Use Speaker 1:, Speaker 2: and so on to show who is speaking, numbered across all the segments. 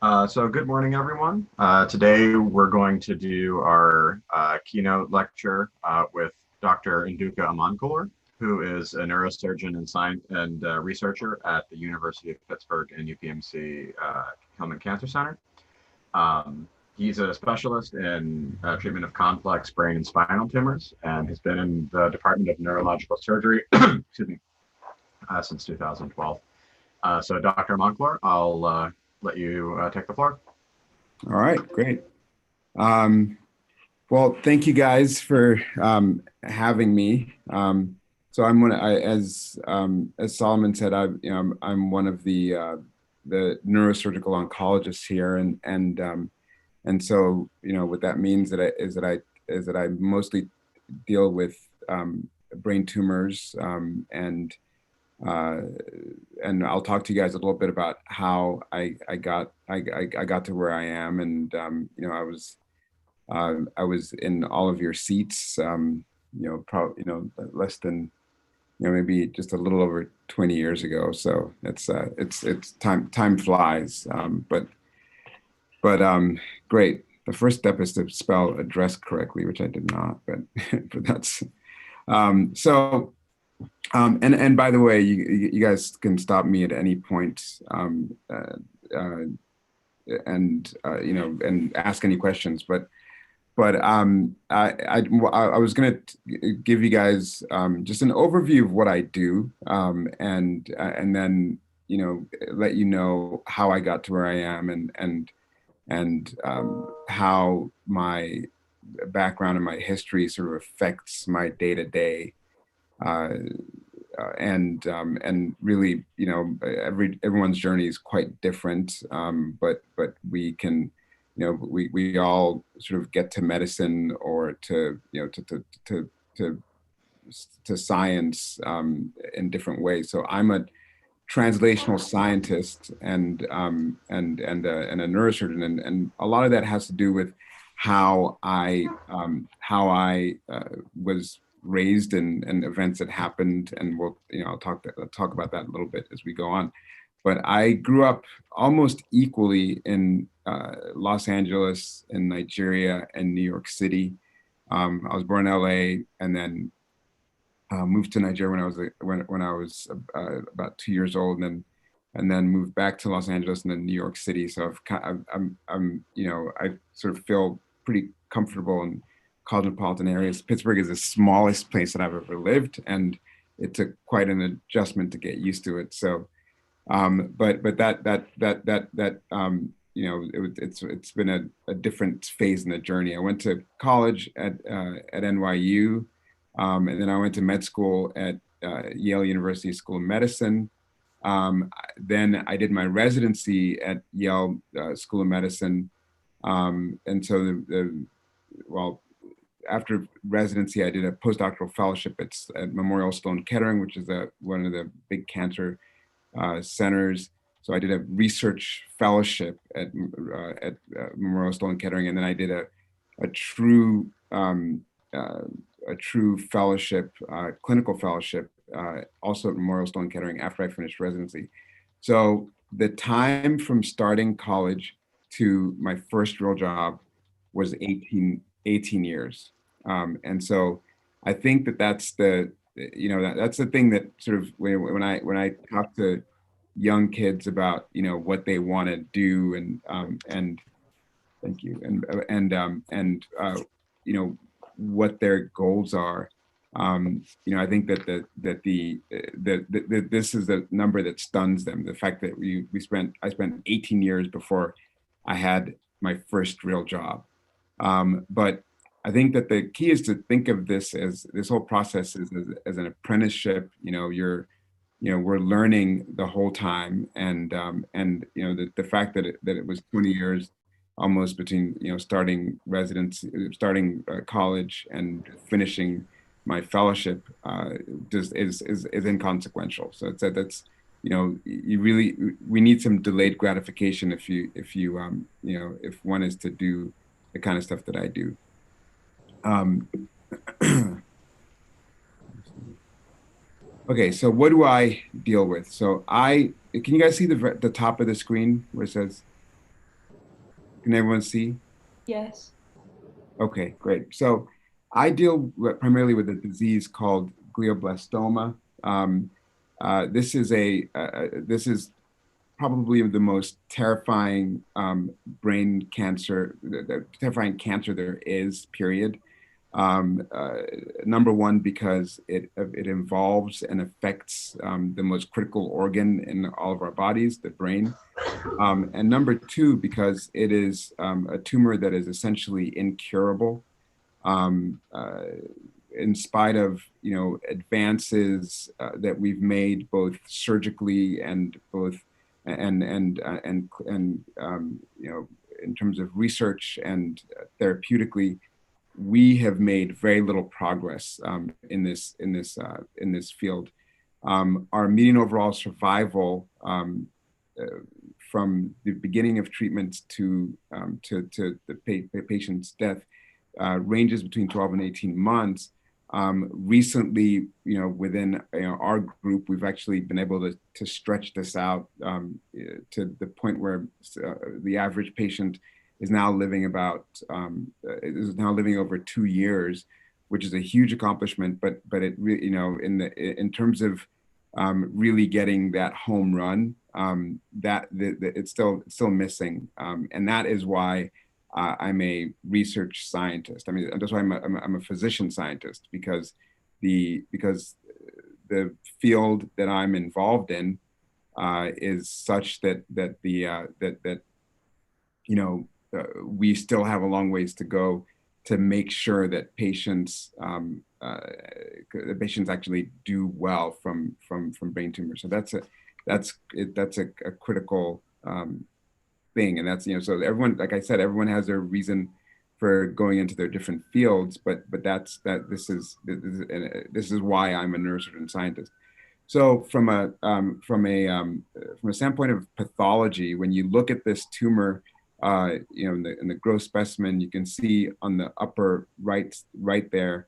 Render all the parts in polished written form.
Speaker 1: So good morning, everyone. Today we're going to do our keynote lecture with Dr. Nduka Amankulor, who is a neurosurgeon and science and researcher at the University of Pittsburgh and UPMC Hillman Cancer Center. He's a specialist in treatment of complex brain and spinal tumors and has been in the Department of Neurological Surgery, excuse me, since 2012. So Dr. Amankulor, I'll let you take the floor.
Speaker 2: All right, great. Well, thank you guys for having me. So as Solomon said, I'm one of the neurosurgical oncologists here, and so what that means is that I mostly deal with brain tumors, and I'll talk to you guys a little bit about how I got to where I am, and I was in all of your seats, probably less than maybe just a little over 20 years ago. So it's time flies, but great. The first step is to spell address correctly, which I did not, but but that's so. And by the way, you guys can stop me at any point, and ask any questions. I was going to give you guys just an overview of what I do, and then let you know how I got to where I am, and how my background and my history sort of affects my day to day. And really, everyone's journey is quite different, but we can, we all sort of get to medicine or to to science in different ways. So I'm a translational scientist and a neurosurgeon, and a lot of that has to do with how I was raised and events that happened, and I'll talk about that a little bit as we go on. But I grew up almost equally in Los Angeles, in Nigeria, and New York City. I was born in LA, and then moved to Nigeria when I was about 2 years old, and then moved back to Los Angeles and then New York City. So I sort of feel pretty comfortable in cosmopolitan areas. Pittsburgh is the smallest place that I've ever lived, and it took quite an adjustment to get used to it. So, but it's been a different phase in the journey. I went to college at NYU, and then I went to med school at Yale University School of Medicine. Then I did my residency at Yale School of Medicine, and so well, after residency, I did a postdoctoral fellowship at Memorial Sloan Kettering, which is one of the big cancer centers. So I did a research fellowship at Memorial Sloan Kettering, and then I did a true fellowship, clinical fellowship, also at Memorial Sloan Kettering after I finished residency. So the time from starting college to my first real job was 18 years. And so I think that's that's the thing that sort of when I talk to young kids about what they want to do, and thank you, and what their goals are. I think that this is the number that stuns them. The fact that I spent 18 years before I had my first real job. But I think that the key is to think of this whole process as an apprenticeship. We're learning the whole time, and the fact that it was 20 years almost between starting college and finishing my fellowship just is inconsequential. So we need some delayed gratification if one is to do the kind of stuff that I do. Okay, so what do I deal with? So can you guys see the top of the screen where it says Can everyone see?
Speaker 3: Yes.
Speaker 2: Okay, great. So I deal primarily with a disease called glioblastoma. Um, this is probably the most terrifying brain cancer, the terrifying cancer there is, period. Number one, because it involves and affects the most critical organ in all of our bodies, the brain. And number two, because it is a tumor that is essentially incurable. Um, uh, in spite of advances that we've made both surgically and both in terms of research and therapeutically, we have made very little progress in this field. Our median overall survival from the beginning of treatment to the patient's death ranges between 12 and 18 months. Recently, within our group, we've actually been able to stretch this out to the point where the average patient is now living over 2 years, which is a huge accomplishment. But it really, in terms of really getting that home run, it's still missing, and that is why I'm a research scientist. I mean, that's why I'm a physician scientist, because the field that I'm involved in is such that we still have a long ways to go to make sure that patients actually do well from brain tumors. So that's a critical thing. And that's, so everyone, like I said, everyone has their reason for going into their different fields, but this is why I'm a neurosurgeon scientist. So from a standpoint of pathology, when you look at this tumor, in the gross specimen, you can see on the upper right there,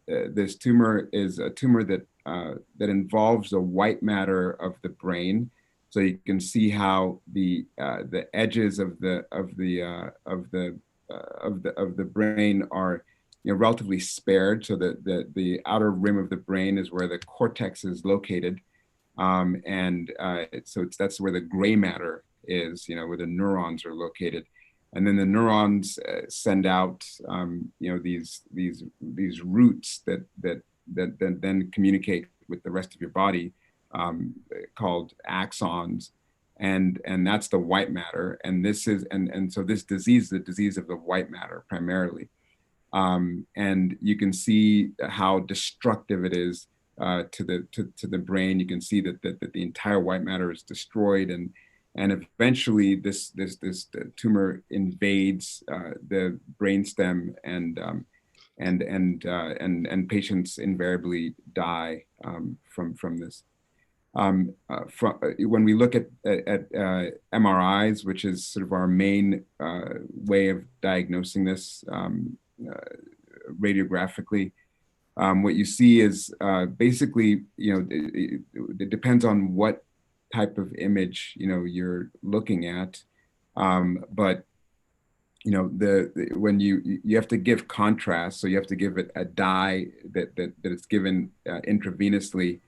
Speaker 2: this tumor is a tumor that involves the white matter of the brain. So you can see how the edges of the brain are relatively spared. So the outer rim of the brain is where the cortex is located, that's where the gray matter is, where the neurons are located, and then the neurons send out these roots that then communicate with the rest of your body, called axons, and that's the white matter. And so this disease is the disease of the white matter primarily, and you can see how destructive it is to the brain. You can see that the entire white matter is destroyed, and eventually this tumor invades the brainstem, and patients invariably die from this. When we look at MRIs, which is sort of our main way of diagnosing this radiographically, what you see is basically, it depends on what type of image you're looking at, but when you have to give contrast, so you have to give it a dye that is given intravenously,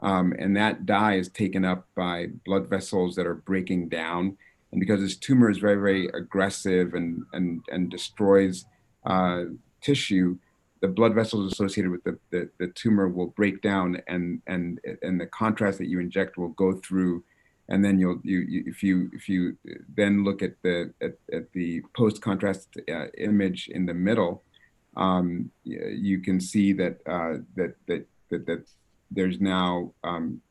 Speaker 2: and that dye is taken up by blood vessels that are breaking down. And because this tumor is very, very aggressive and destroys tissue, the blood vessels associated with the tumor will break down, and the contrast that you inject will go through. And then if you then look at the post contrast image in the middle, you can see that there's now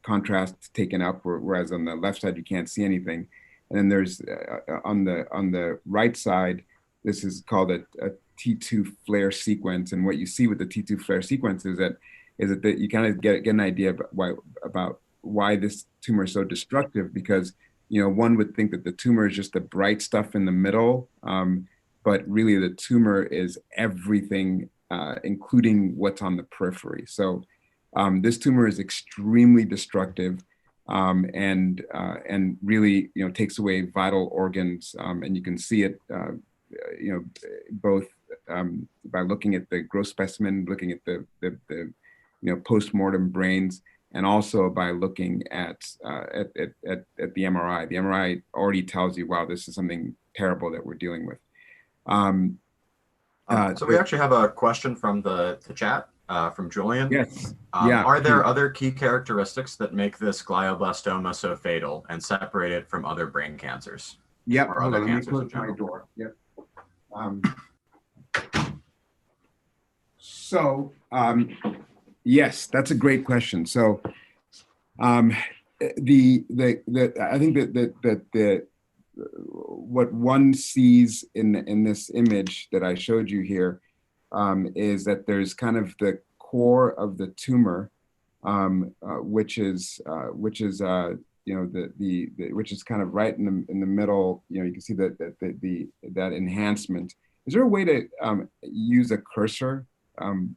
Speaker 2: contrast taken up, whereas on the left side you can't see anything. And then there's on the right side, this is called a T2 flare sequence. And what you see with the T2 flare sequence is that you kind of get an idea about why this tumor is so destructive, because one would think that the tumor is just the bright stuff in the middle, but really the tumor is everything, including what's on the periphery. So this tumor is extremely destructive. and really, takes away vital organs. And you can see it, both by looking at the gross specimen, looking at the post-mortem brains, and also by looking at the MRI. The MRI already tells you, wow, this is something terrible that we're dealing with.
Speaker 1: So we actually have a question from the chat from Julian.
Speaker 2: Yes.
Speaker 1: Are there other key characteristics that make this glioblastoma so fatal and separate it from other brain cancers?
Speaker 2: Yep.
Speaker 1: Or other cancers in general?
Speaker 2: Door. Yep. Yes, that's a great question. So, I think that what one sees in this image that I showed you here is that there's kind of the core of the tumor, which is which is kind of right in the middle. You can see that enhancement. Is there a way to use a cursor on?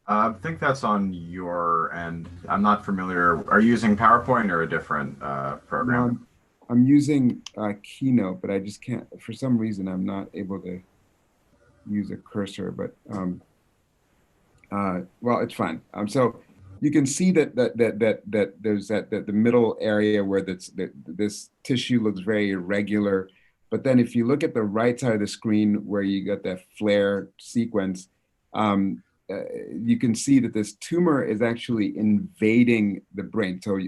Speaker 1: I think that's on your end. I'm not familiar. Are you using PowerPoint or a different program?
Speaker 2: I'm using Keynote, but I just can't, for some reason, I'm not able to use a cursor, but well, it's fine. So you can see that there's the middle area where this tissue looks very irregular. But then if you look at the right side of the screen where you got that flare sequence, you can see that this tumor is actually invading the brain. So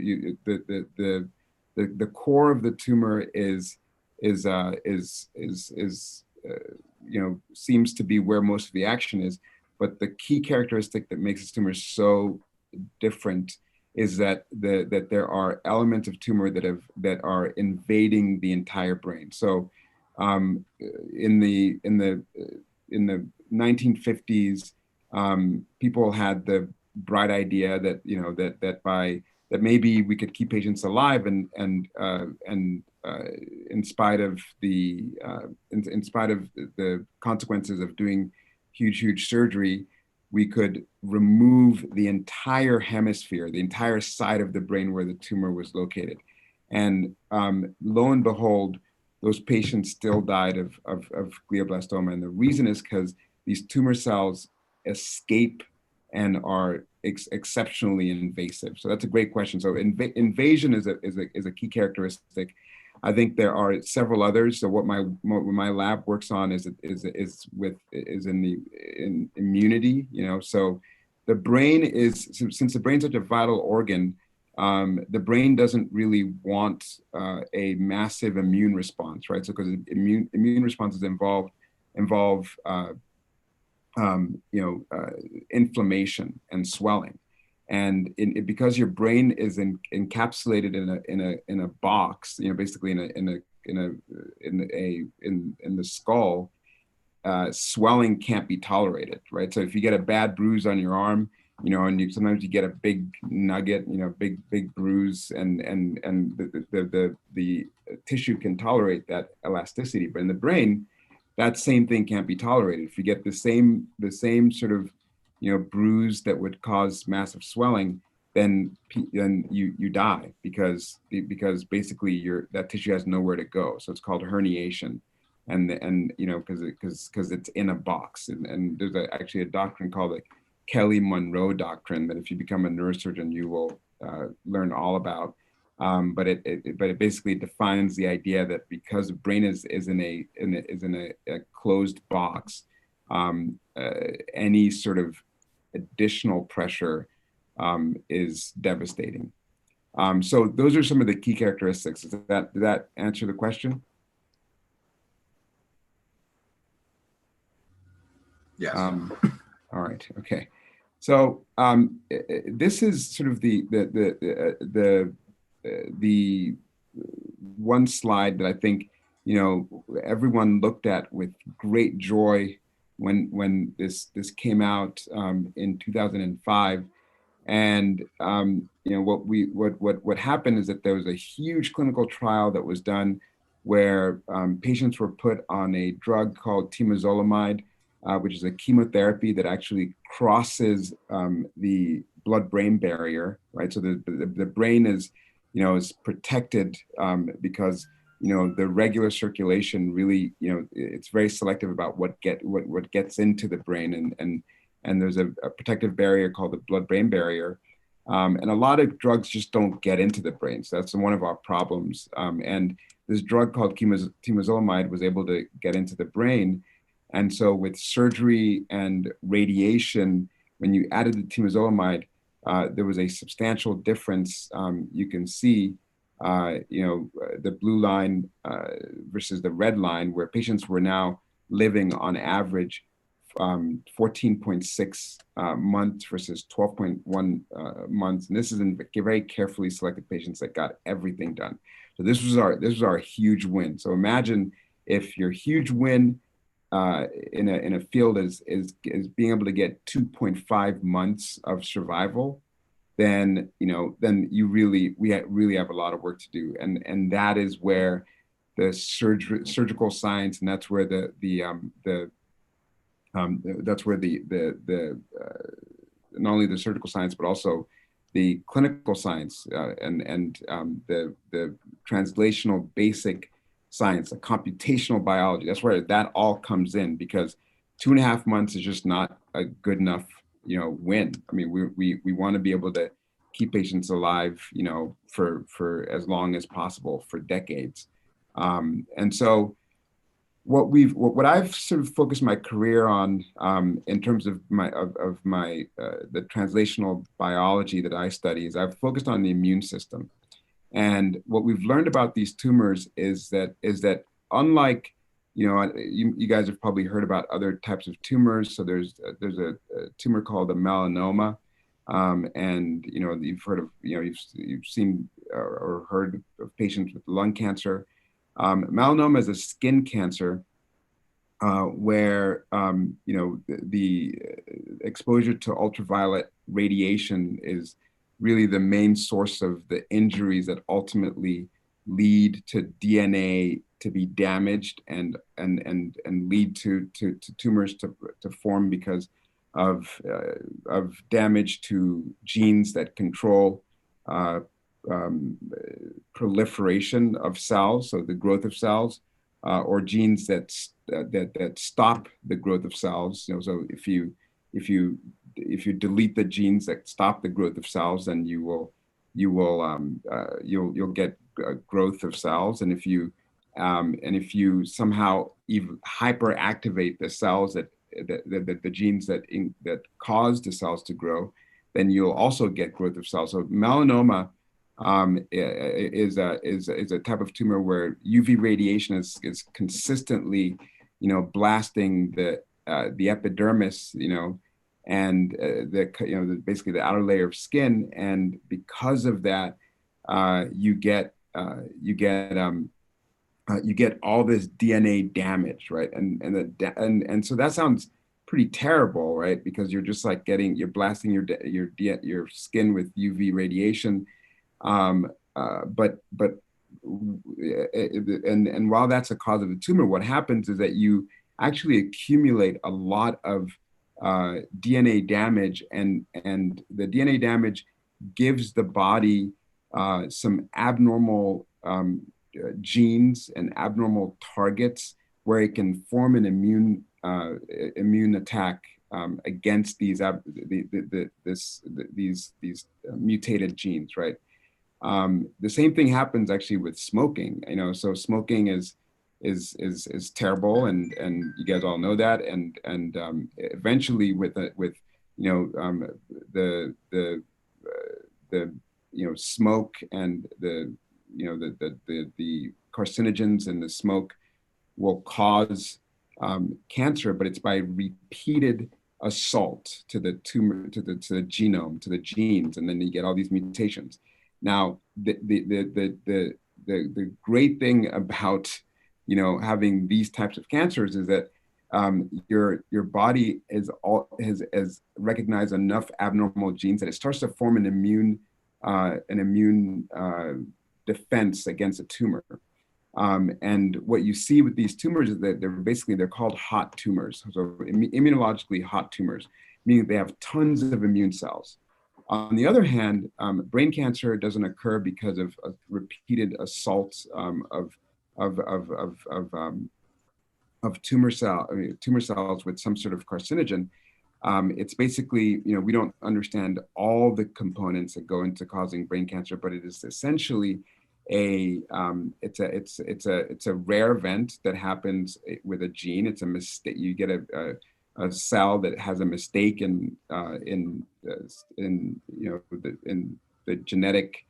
Speaker 2: the core of the tumor seems to be where most of the action is. But the key characteristic that makes this tumor so different is that there are elements of tumor that are invading the entire brain. So in the 1950s, people had the bright idea that that maybe we could keep patients alive and in spite of the consequences of doing huge surgery, we could remove the entire hemisphere, the entire side of the brain where the tumor was located. And lo and behold, those patients still died of glioblastoma. And the reason is because these tumor cells escape and are exceptionally invasive. So that's a great question. So invasion is a key characteristic. I think there are several others. So what my lab works on is in immunity. So the brain is, since the brain's such a vital organ, the brain doesn't really want a massive immune response, right? So because immune responses involve inflammation and swelling, and because your brain is encapsulated in a box, basically in the skull, swelling can't be tolerated, right? So if you get a bad bruise on your arm, and sometimes you get a big nugget, big bruise, and the tissue can tolerate that elasticity, but in the brain, that same thing can't be tolerated. If you get the same sort of bruise that would cause massive swelling, then you die because basically that tissue has nowhere to go. So it's called herniation, and because it's in a box. And there's actually a doctrine called the Kelly-Monroe doctrine that if you become a neurosurgeon, you will learn all about. But it basically defines the idea that because the brain is in a closed box, any sort of additional pressure is devastating. So those are some of the key characteristics. Did that answer the question?
Speaker 1: Yes.
Speaker 2: All right. Okay. So this is sort of the one slide that I think everyone looked at with great joy when this came out in 2005, and what happened is that there was a huge clinical trial that was done where patients were put on a drug called temozolomide, which is a chemotherapy that actually crosses the blood-brain barrier, right? So the brain is, is protected because, the regular circulation really, it's very selective about what gets into the brain, and there's a protective barrier called the blood-brain barrier. And a lot of drugs just don't get into the brain. So that's one of our problems. And this drug called temozolomide was able to get into the brain. And so with surgery and radiation, when you added the temozolomide, there was a substantial difference. You can see, the blue line versus the red line, where patients were now living on average 14.6 months versus 12.1 months. And this is in very carefully selected patients that got everything done. So this was our huge win. So imagine if your huge win in a field is being able to get 2.5 months of survival, then we really have a lot of work to do, and that is where the surgical science, and that's where that's where not only the surgical science but also the clinical science and the translational basic science, the computational biology, that's where that all comes in, because 2.5 months is just not a good enough win. I mean, we want to be able to keep patients alive, for as long as possible, for decades. And so what I've sort of focused my career on, in terms of the translational biology that I study, is I've focused on the immune system. And what we've learned about these tumors is that unlike, you guys have probably heard about other types of tumors. So there's a tumor called a melanoma, and you've heard of, you've seen or heard of patients with lung cancer. Melanoma is a skin cancer where the exposure to ultraviolet radiation is really the main source of the injuries that ultimately lead to DNA to be damaged and lead to tumors to form because of damage to genes that control proliferation of cells, so the growth of cells, or genes that stop the growth of cells. So if you delete the genes that stop the growth of cells, then you'll get growth of cells. And if you somehow even hyperactivate the cells the genes that cause the cells to grow, then you'll also get growth of cells. So melanoma is a type of tumor where UV radiation is consistently, blasting the epidermis, and basically the outer layer of skin, and because of that, you get all this DNA damage, right? And so that sounds pretty terrible, right? Because you're just like you're blasting your skin with UV radiation. But while that's a cause of the tumor, what happens is that you actually accumulate a lot of DNA damage, and the DNA damage gives the body some abnormal genes and abnormal targets where it can form an immune attack against these mutated genes, right? The same thing happens actually with smoking. So smoking is terrible, and you guys all know that. And eventually, with the smoke and the carcinogens in the smoke will cause cancer, but it's by repeated assault to the tumor, to the genome, to the genes, and then you get all these mutations. Now, the great thing about having these types of cancers is that your body has recognized enough abnormal genes that it starts to form an immune defense against a tumor. And what you see with these tumors is that they're called hot tumors. So immunologically hot tumors, meaning they have tons of immune cells. On the other hand, brain cancer doesn't occur because of repeated assaults of tumor cells with some sort of carcinogen. It's basically, we don't understand all the components that go into causing brain cancer, but it is essentially it's a rare event that happens with a gene. It's a mistake. You get a cell that has a mistake in the genetic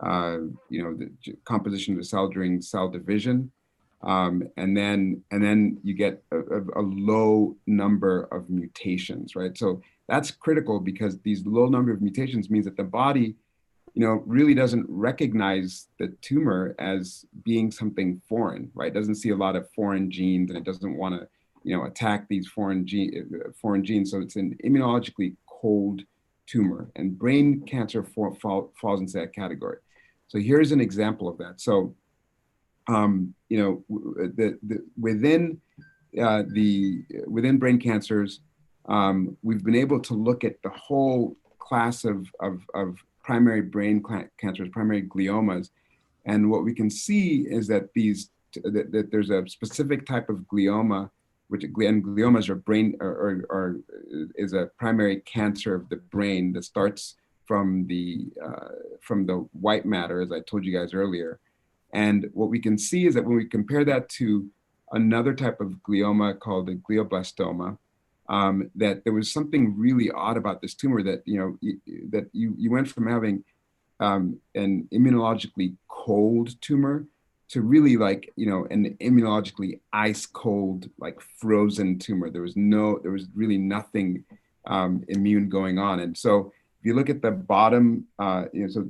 Speaker 2: the composition of the cell during cell division. And then you get a low number of mutations, right? So that's critical, because these low number of mutations means that the body, really doesn't recognize the tumor as being something foreign, right? It doesn't see a lot of foreign genes, and it doesn't want to, attack these foreign genes. So it's an immunologically cold tumor, and brain cancer falls into that category. So here's an example of that. So within brain cancers, we've been able to look at the whole class of primary brain cancers, primary gliomas, and what we can see is that that there's a specific type of glioma, and gliomas is a primary cancer of the brain that starts from the white matter, as I told you guys earlier. And what we can see is that when we compare that to another type of glioma called the glioblastoma, that there was something really odd about this tumor, that you went from having an immunologically cold tumor to really an immunologically ice cold, like frozen tumor. There was really nothing immune going on. And so if you look at the bottom, so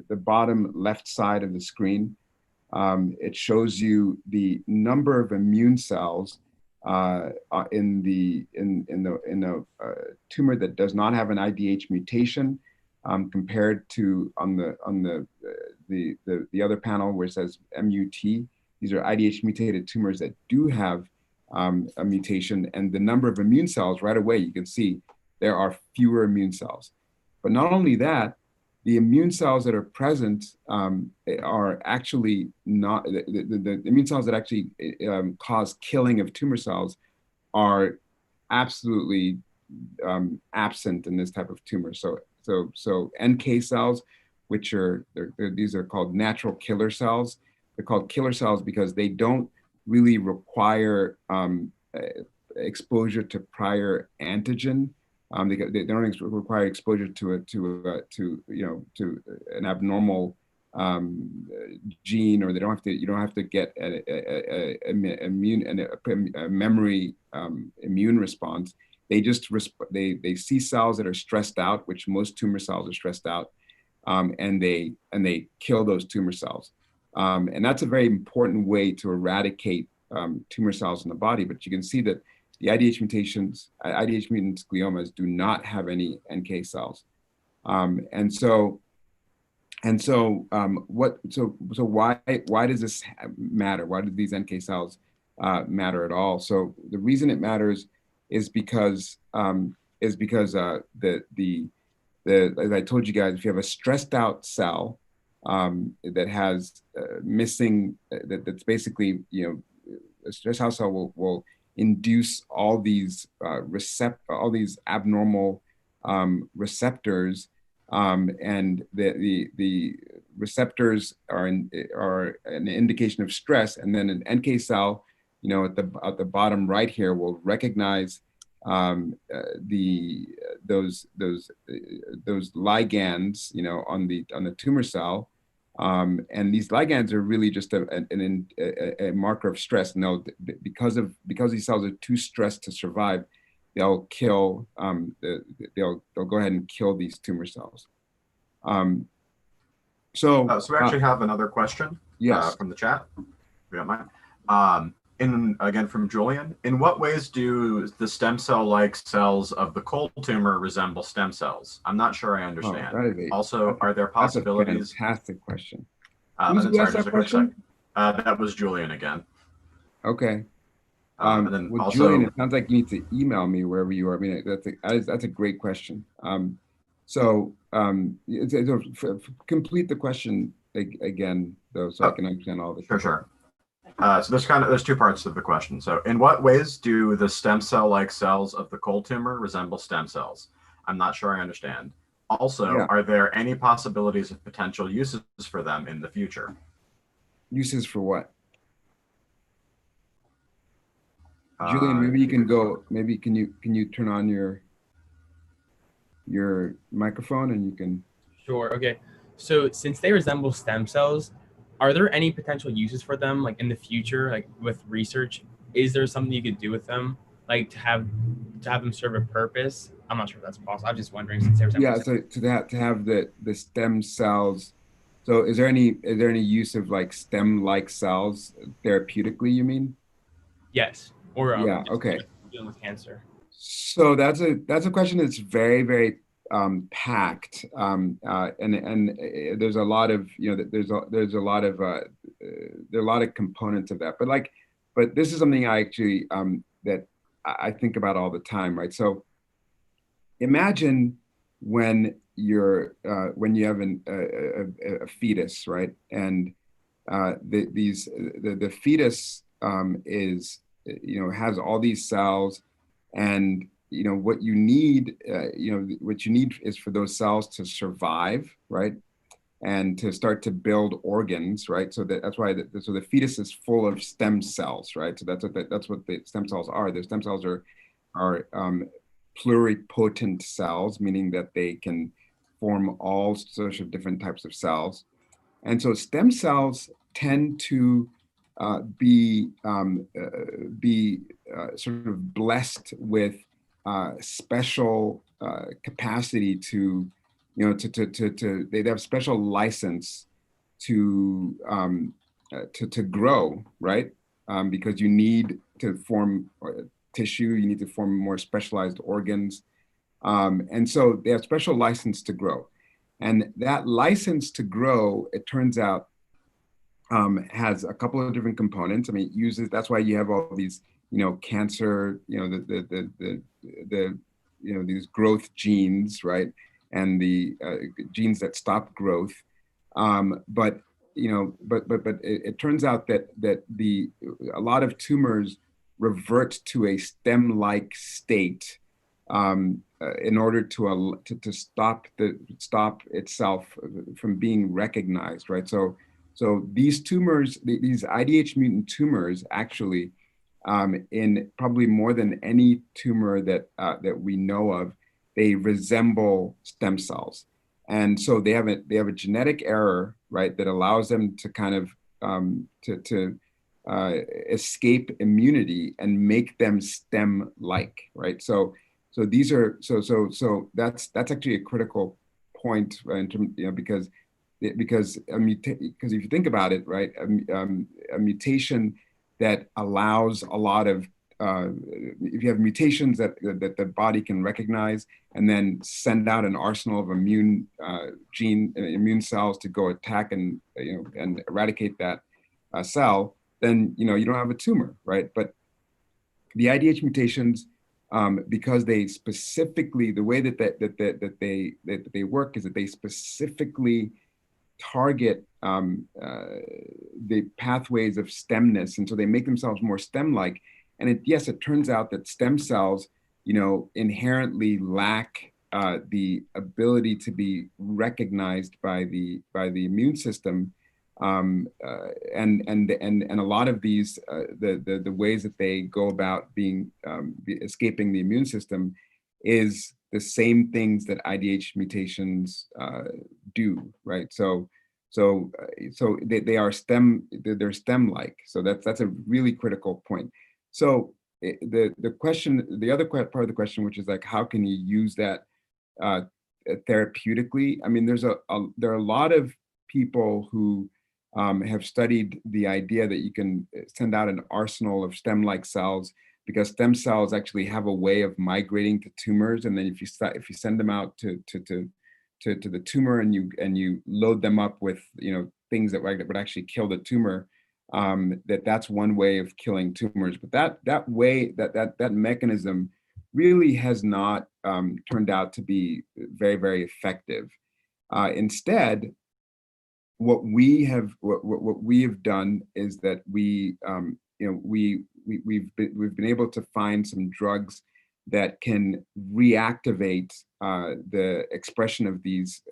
Speaker 2: the bottom left side of the screen, it shows you the number of immune cells in the tumor that does not have an IDH mutation, compared to on the other panel where it says MUT. These are IDH mutated tumors that do have a mutation, and the number of immune cells right away, you can see there are fewer immune cells. But not only that, the immune cells that are present are actually not, the immune cells that actually cause killing of tumor cells are absolutely absent in this type of tumor. So NK cells, which these are called natural killer cells. They're called killer cells because they don't really require exposure to prior antigen. They don't require exposure to an abnormal gene, or you don't have to get a memory immune response. They just they see cells that are stressed out, which most tumor cells are stressed out, and they kill those tumor cells. And that's a very important way to eradicate tumor cells in the body. But you can see that the IDH mutant gliomas do not have any NK cells. So why does this matter? Why do these NK cells matter at all? So the reason it matters is because as I told you guys, if you have a stressed out cell that has that's basically, a stressed out cell will induce all these abnormal receptors, and the receptors are an indication of stress. And then an NK cell, at the bottom right here, will recognize those ligands, on the tumor cell. And these ligands are really just a marker of stress. And because these cells are too stressed to survive, they'll kill. They'll go ahead and kill these tumor cells.
Speaker 1: So we actually have another question.
Speaker 2: Yes.
Speaker 1: From the chat, if you don't mind. Again from Julian, in what ways do the stem cell-like cells of the cold tumor resemble stem cells? I'm not sure I understand. Also, are there possibilities?
Speaker 2: That's a fantastic question.
Speaker 1: Sorry, just a quick second. That was Julian again.
Speaker 2: Okay.
Speaker 1: And then
Speaker 2: Well, Julian,
Speaker 1: also,
Speaker 2: it sounds like you need to email me wherever you are. I mean, that's a great question. Complete the question again, though, so I
Speaker 1: oh,
Speaker 2: can understand all the
Speaker 1: sure,
Speaker 2: components.
Speaker 1: sure. So there's two parts to the question. So in what ways do the stem cell-like cells of the cold tumor resemble stem cells? I'm not sure I understand. Also,
Speaker 2: Yeah,
Speaker 1: are there any possibilities of potential uses for them in the future?
Speaker 2: uses for what? Julian,
Speaker 1: Uh,
Speaker 2: maybe you can go. Maybe can you turn on your microphone and you can.
Speaker 3: Sure. Okay. So since they resemble stem cells, are there any potential uses for them, like in the future, like with research? Is there something you could do with them, like to have them serve a purpose? I'm not sure if that's possible. I'm just wondering since they resemble
Speaker 2: Yeah,
Speaker 3: stem
Speaker 2: so to have the stem cells. So is there any use of like stem-like cells therapeutically, you mean?
Speaker 3: yes, or
Speaker 2: Yeah,
Speaker 3: just
Speaker 2: okay.
Speaker 3: dealing with cancer.
Speaker 2: So that's a question that's very, very packed, and there's a lot of there's a lot of there are a lot of components of that. But this is something I actually that I think about all the time, right? So imagine when you have a fetus, right? And the fetus is has all these cells, and what you need is for those cells to survive, right? And to start to build organs, right? That's why the fetus is full of stem cells, right? So that's what the stem cells are. The stem cells are pluripotent cells, meaning that they can form all sorts of different types of cells. And so stem cells tend to be sort of blessed with special capacity to, they have special license to grow, right? Because you need to form tissue, you need to form more specialized organs. And so they have special license to grow. And that license to grow, it turns out, has a couple of different components. I mean, that's why you have all these, cancer, these growth genes, right? And the genes that stop growth. But it turns out that a lot of tumors revert to a stem-like state in order to stop itself from being recognized, right? So these tumors, these IDH mutant tumors, actually, in probably more than any tumor that we know of, they resemble stem cells, and so they have a genetic error, right, that allows them to kind of escape immunity and make them stem-like, right? So that's actually a critical point in terms, because if you think about it, right, a mutation that allows a lot of if you have mutations that the body can recognize and then send out an arsenal of immune cells to go attack and eradicate that cell, then you don't have a tumor, right? But the IDH mutations, because they specifically, the way that they work is that they specifically target the pathways of stemness, and so they make themselves more stem-like. And yes, it turns out that stem cells, inherently lack the ability to be recognized by the immune system, and a lot of these the ways that they go about escaping the immune system is the same things that IDH mutations do, right? So they are they're stem-like. So that's a really critical point. So the other part of the question, which is like, how can you use that therapeutically? I mean, there are a lot of people who have studied the idea that you can send out an arsenal of stem-like cells, because stem cells actually have a way of migrating to tumors, and then if you send them out to the tumor and you load them up with things that would actually kill the tumor, that's one way of killing tumors. But that mechanism really has not turned out to be very, very effective. Instead, what we have done is that we've been able to find some drugs that can reactivate the expression of these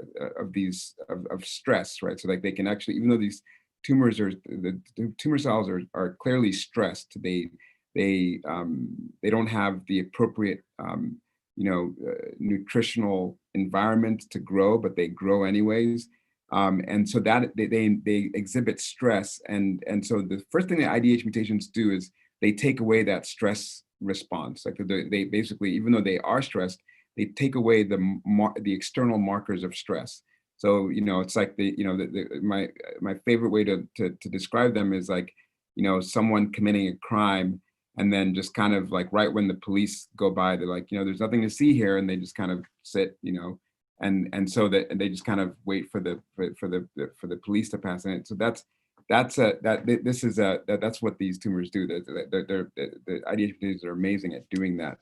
Speaker 2: of stress, right? So like they can actually, even though these tumors are the tumor cells are clearly stressed, they don't have the appropriate nutritional environment to grow, but they grow anyways. And so that they exhibit stress, and so the first thing that IDH mutations do is they take away that stress response. Like they basically, even though they are stressed, they take away the external markers of stress. So it's like my favorite way to describe them is like someone committing a crime, and then just kind of like right when the police go by, they're like, there's nothing to see here, and they just kind of sit, and so that they just kind of wait for the police to pass in. So that's what these tumors do. The IDH mutations are amazing at doing that.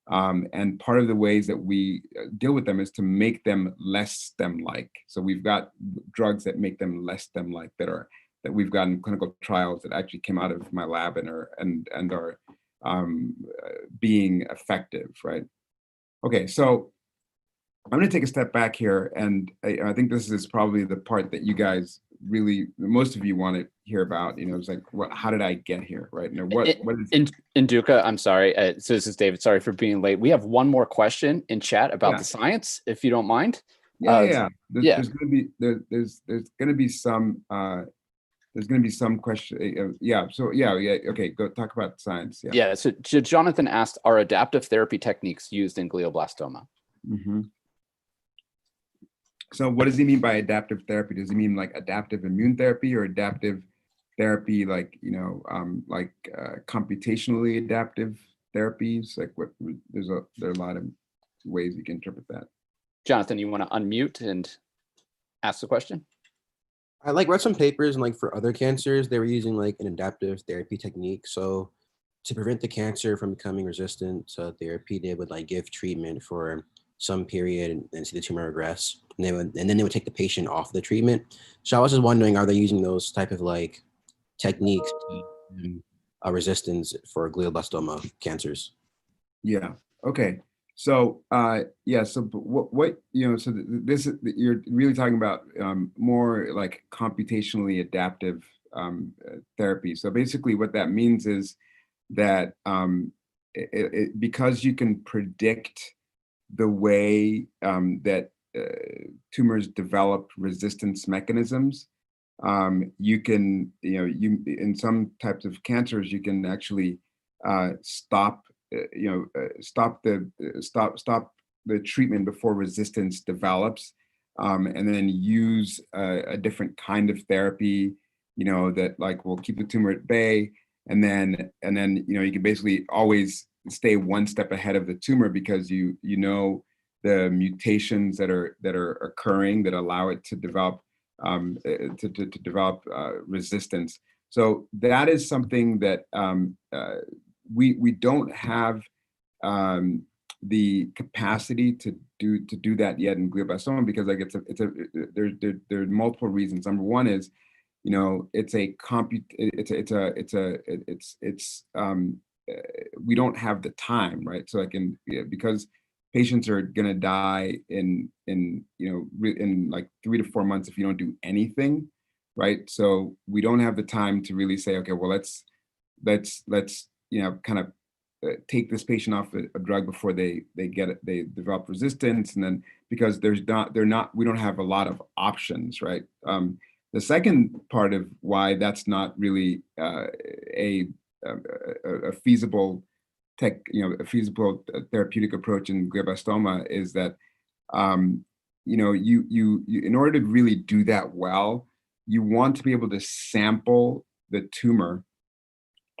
Speaker 2: And part of the ways that we deal with them is to make them less stem-like. So we've got drugs that make them less stem-like that we've got in clinical trials that actually came out of my lab and are being effective, right? Okay, so I'm going to take a step back here, and I think this is probably the part that you guys really, most of you want to hear about. It's like, how did I get here, right? What is
Speaker 4: Nduka, I'm sorry. So this is David. Sorry for being late. We have one more question in chat about the science, if you don't mind.
Speaker 2: There's going to be some. There's going to be some question. Okay, go talk about science.
Speaker 4: So Jonathan asked, are adaptive therapy techniques used in glioblastoma?
Speaker 2: Mm-hmm. So what does he mean by adaptive therapy? Does he mean like adaptive immune therapy, or adaptive therapy like computationally adaptive therapies? Like there are a lot of ways you can interpret that.
Speaker 4: Jonathan, you want to unmute and ask the question?
Speaker 5: I read some papers, and for other cancers, they were using an adaptive therapy technique. So to prevent the cancer from becoming resistant to therapy, they would give treatment for some period and see the tumor regress, and then they would take the patient off the treatment. So I was just wondering, are they using those type of techniques to resistance for glioblastoma cancers?
Speaker 2: Yeah. Okay. So so what so this is, you're really talking about more like computationally adaptive therapy. So basically what that means is that because you can predict the way that tumors develop resistance mechanisms, you can in some types of cancers, you can actually stop the treatment before resistance develops, and then use a different kind of therapy, that will keep the tumor at bay, and then you can basically always stay one step ahead of the tumor because you know the mutations that are occurring that allow it to develop resistance. So that is something that we don't have the capacity to do that yet in glioblastoma, because there are multiple reasons. Number one is, we don't have the time, right? So because patients are gonna die in 3 to 4 months if you don't do anything, right? So we don't have the time to really say, okay, well, let's kind of take this patient off a drug before they develop resistance, and then because we don't have a lot of options, right? The second part of why that's not really a feasible therapeutic approach in glioblastoma is that you in order to really do that well, you want to be able to sample the tumor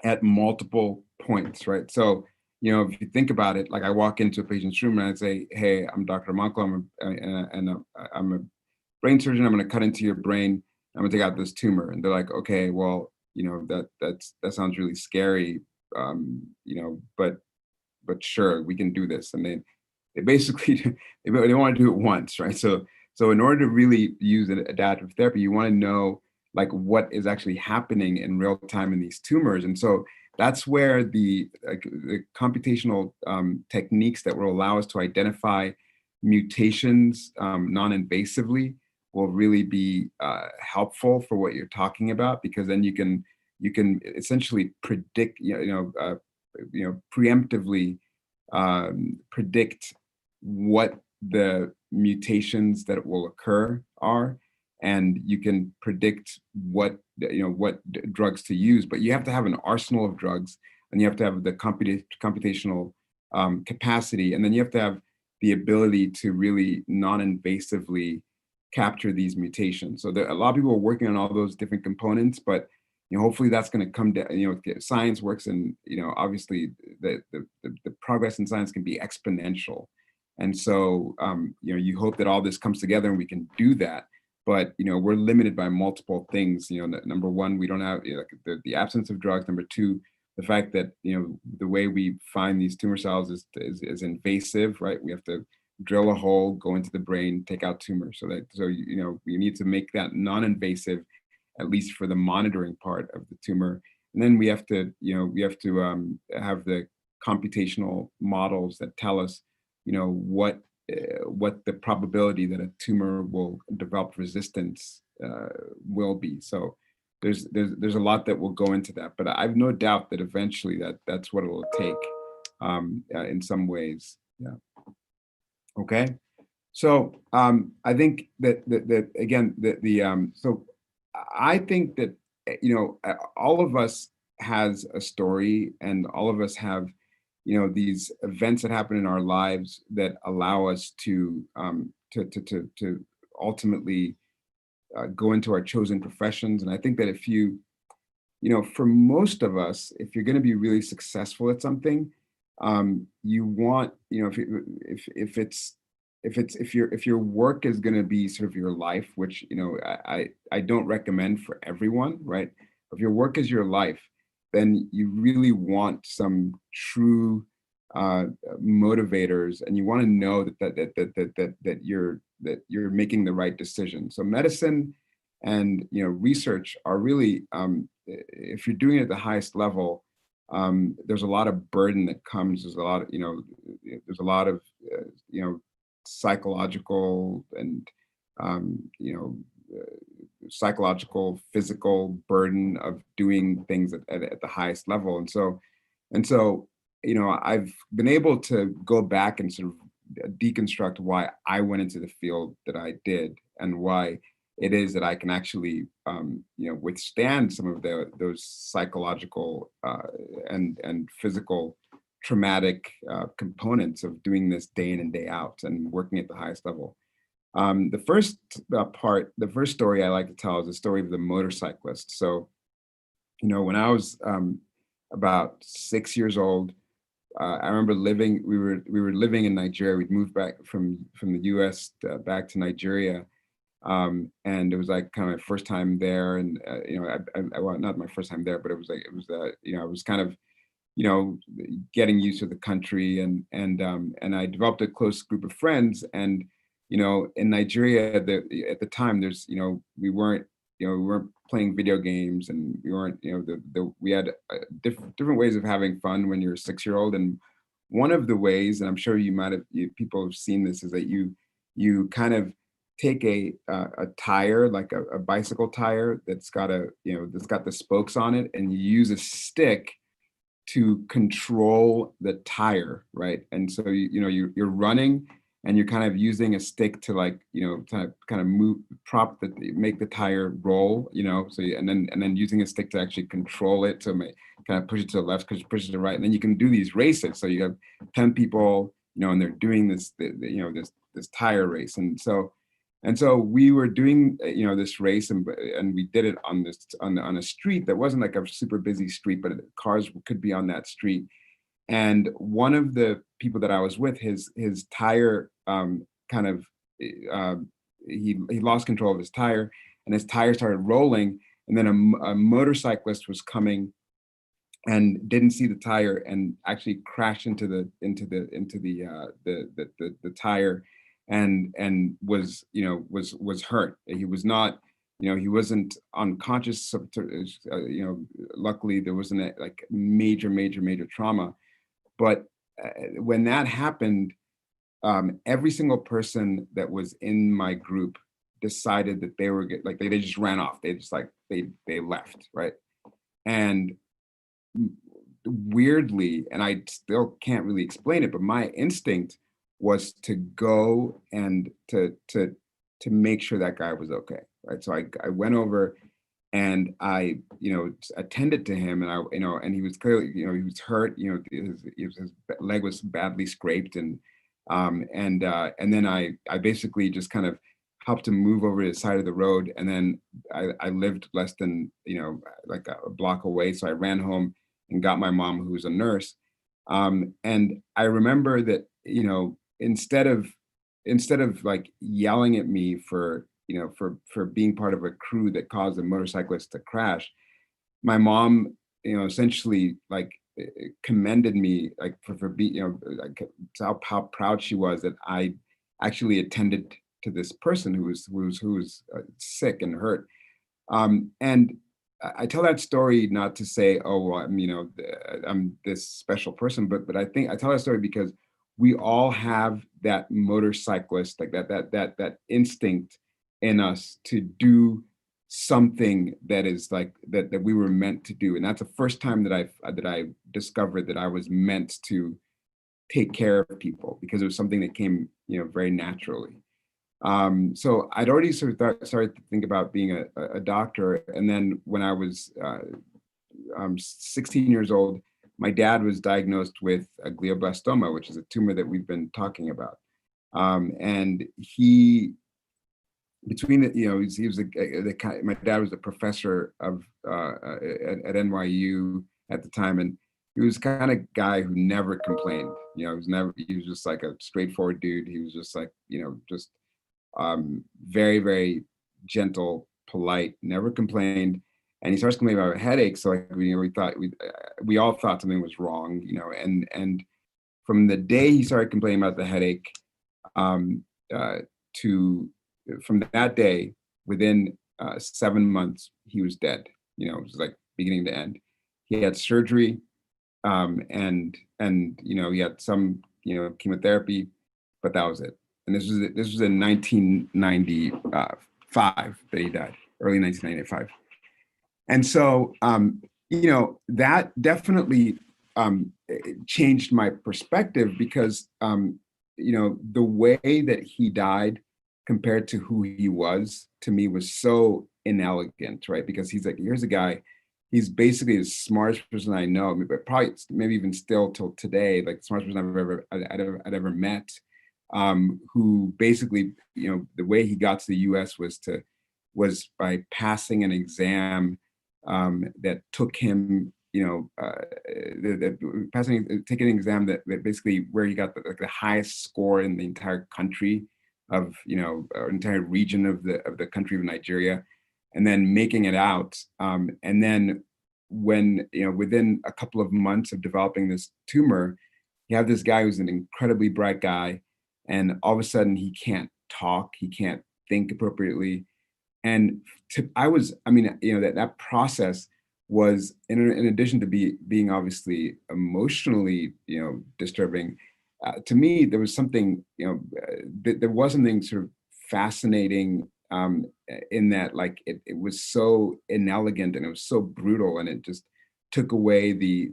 Speaker 2: at multiple points, right? So if you think about it, like I walk into a patient's room and I say, hey, I'm Dr. Amankulor, I'm a brain surgeon. I'm going to cut into your brain. I'm going to take out this tumor. And they're like, okay, well, that sounds really scary, but sure, we can do this. And they basically they want to do it once, right? So in order to really use an adaptive therapy, you want to know like what is actually happening in real time in these tumors. And so that's where the computational techniques that will allow us to identify mutations non-invasively will really be helpful for what you're talking about, because then you can essentially predict, preemptively predict what the mutations that will occur are, and you can predict what drugs to use. But you have to have an arsenal of drugs, and you have to have the computational capacity, and then you have to have the ability to really non-invasively capture these mutations. So a lot of people are working on all those different components, but hopefully that's going to come down. Science works, and obviously the progress in science can be exponential, and so you hope that all this comes together and we can do that. But we're limited by multiple things. Number one, we don't have the absence of drugs. Number two, the fact that the way we find these tumor cells is invasive, right? We have to drill a hole, go into the brain, take out tumors. So we need to make that non-invasive, at least for the monitoring part of the tumor. And then we have to have the computational models that tell us what the probability that a tumor will develop resistance will be. So there's a lot that will go into that, but I have no doubt that eventually that's what it will take in some ways. Yeah. Okay. So I think that again, so I think that all of us has a story, and all of us have these events that happen in our lives that allow us to ultimately go into our chosen professions. And I think that if for most of us, if you're going to be really successful at something, you want, if your work is going to be sort of your life, which I don't recommend for everyone, right? If your work is your life, then you really want some true motivators, and you want to know that you're making the right decision. So medicine and research are really, if you're doing it at the highest level, there's a lot of burden that comes. There's a lot of psychological and psychological, physical burden of doing things at the highest level. And so I've been able to go back and sort of deconstruct why I went into the field that I did, and why it is that I can actually withstand some of those psychological and physical traumatic components of doing this day in and day out and working at the highest level. The first story I like to tell is the story of the motorcyclist. So, when I was about 6 years old, I remember we were living in Nigeria. We'd moved back from the US back to Nigeria. And it was like kind of my first time there. And, well, not my first time there, but I was kind of, getting used to the country, and I developed a close group of friends. And in Nigeria, at the time, we weren't playing video games, and we weren't, we had different ways of having fun when you're a 6-year-old. And one of the ways, and I'm sure people have seen this, is that you kind of take a tire, like a bicycle tire that's got the spokes on it, and you use a stick to control the tire, right? And so you're running, and you're kind of using a stick to kind of move, make the tire roll, and then using a stick to actually control it, to kind of push it to the left, push it to the right, and then you can do these races. So you have 10 people, and they're doing this tire race, and so we were doing this race, and we did it on a street that wasn't like a super busy street, but cars could be on that street. And one of the people that I was with, his tire kind of he lost control of his tire, and his tire started rolling, and then a motorcyclist was coming and didn't see the tire and actually crashed into the tire and was, you know, was hurt. He was not, you know, he wasn't unconscious. You know, luckily there wasn't a, like major trauma. But when that happened, every single person that was in my group decided that they were like, they just ran off. They just like, they left, right? And weirdly, and I still can't really explain it, but my instinct was to go and to make sure that guy was okay, right? So I went over and I, you know, attended to him, and I, you know, and he was clearly, you know, he was hurt, you know, his leg was badly scraped, and then I basically just kind of helped him move over to the side of the road, and then I lived less than, you know, like a block away, so I ran home and got my mom, who was a nurse, and I remember that, you know, instead of like yelling at me for, you know, for being part of a crew that caused a motorcyclist to crash, my mom, you know, essentially like commended me, like for being, you know, like how proud she was that I actually attended to this person who was sick and hurt. And I tell that story not to say, oh, well, I'm, you know, I'm this special person, but I think I tell that story because we all have that motorcyclist, like that instinct in us to do something that is like that we were meant to do. And that's the first time that I discovered that I was meant to take care of people, because it was something that came, you know, very naturally. So I'd already sort of started to think about being a doctor. And then when I was 16 years old, my dad was diagnosed with a glioblastoma, which is a tumor that we've been talking about. And he, between the, you know, he was my dad was a professor of at NYU at the time, and he was the kind of guy who never complained. You know, he was just like a straightforward dude. He was just like, you know, just very, very gentle, polite, never complained. And he starts complaining about headaches. So like, you know, we all thought something was wrong, you know, and from the day he started complaining about the headache, from that day, within 7 months, he was dead. You know, it was like beginning to end. He had surgery, and you know, he had some, you know, chemotherapy, but that was it. And this was in 1995 that he died, early 1995. And so, you know, that definitely changed my perspective, because, you know, the way that he died compared to who he was, to me, was so inelegant, right? Because he's like, here's a guy, he's basically the smartest person I know, but probably maybe even still till today, like the smartest person I'd ever met, who basically, you know, the way he got to the US was by passing an exam that took him, you know, taking an exam that basically where he got the highest score in the entire country of, you know, entire region of the country of Nigeria, and then making it out. And then when, you know, within a couple of months of developing this tumor, you have this guy who's an incredibly bright guy, and all of a sudden he can't talk, he can't think appropriately. And I mean, you know, that process was, in addition to being obviously emotionally, you know, disturbing, to me, there was something, you know, there was something sort of fascinating in that, like, it was so inelegant and it was so brutal, and it just took away the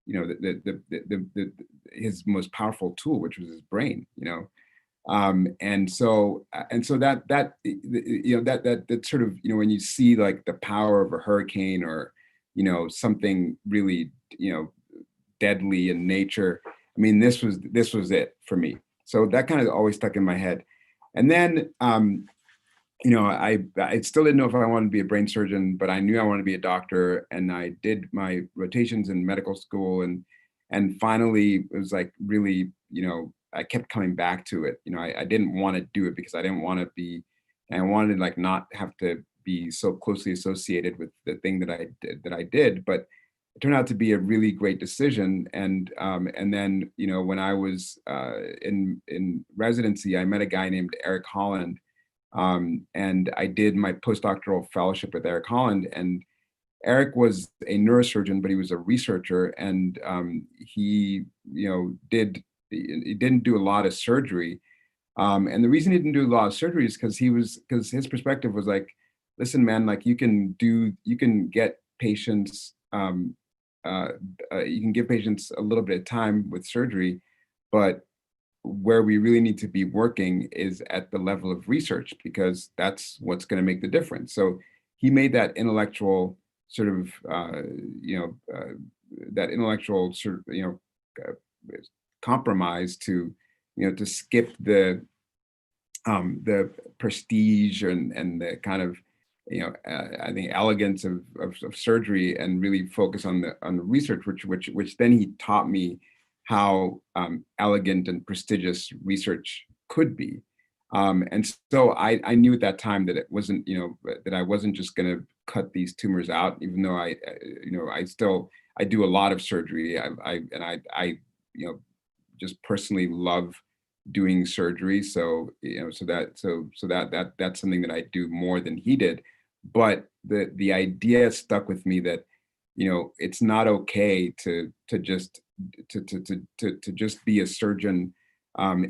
Speaker 2: you know, his most powerful tool, which was his brain, you know. And so that you know, that sort of, you know, when you see like the power of a hurricane, or, you know, something really, you know, deadly in nature, I mean, this was it for me. So that kind of always stuck in my head. And then you know, I still didn't know if I wanted to be a brain surgeon, but I knew I wanted to be a doctor, and I did my rotations in medical school, and finally it was like, really, you know, I kept coming back to it. You know, I didn't want to do it because I didn't want to be, and I wanted to like not have to be so closely associated with the thing that I did, but it turned out to be a really great decision. And then, you know, when I was in residency, I met a guy named Eric Holland, and I did my postdoctoral fellowship with Eric Holland. And Eric was a neurosurgeon, but he was a researcher, and he, you know, he didn't do a lot of surgery. And the reason he didn't do a lot of surgery is because his perspective was like, listen, man, like you can get patients, you can give patients a little bit of time with surgery, but where we really need to be working is at the level of research, because that's what's going to make the difference. So he made that intellectual sort of, that intellectual sort of, compromise to, to skip the prestige and the kind of, I think elegance of surgery, and really focus on the research, which then he taught me how elegant and prestigious research could be. And so I knew at that time that it wasn't, that I wasn't just going to cut these tumors out, even though I do a lot of surgery. I just personally love doing surgery. So, that's something that I do more than he did. But the idea stuck with me that, it's not okay to just be a surgeon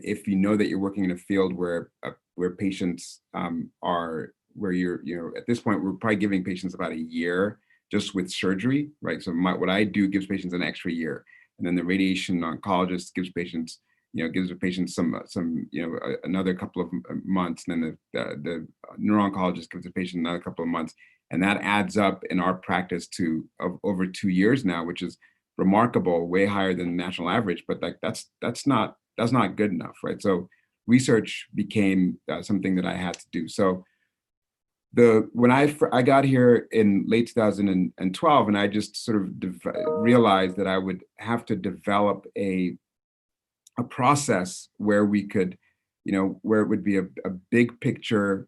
Speaker 2: if you know that you're working in a field where patients where you're, at this point, we're probably giving patients about a year just with surgery, right? So what I do gives patients an extra year. And then the radiation oncologist gives patients, some another couple of months. And then the neuro-oncologist gives the patient another couple of months. And that adds up in our practice to over 2 years now, which is remarkable, way higher than the national average. But like that's not good enough, right? So research became something that I had to do. So when I got here in late 2012, and I just sort of realized that I would have to develop a process where we could, where it would be a big picture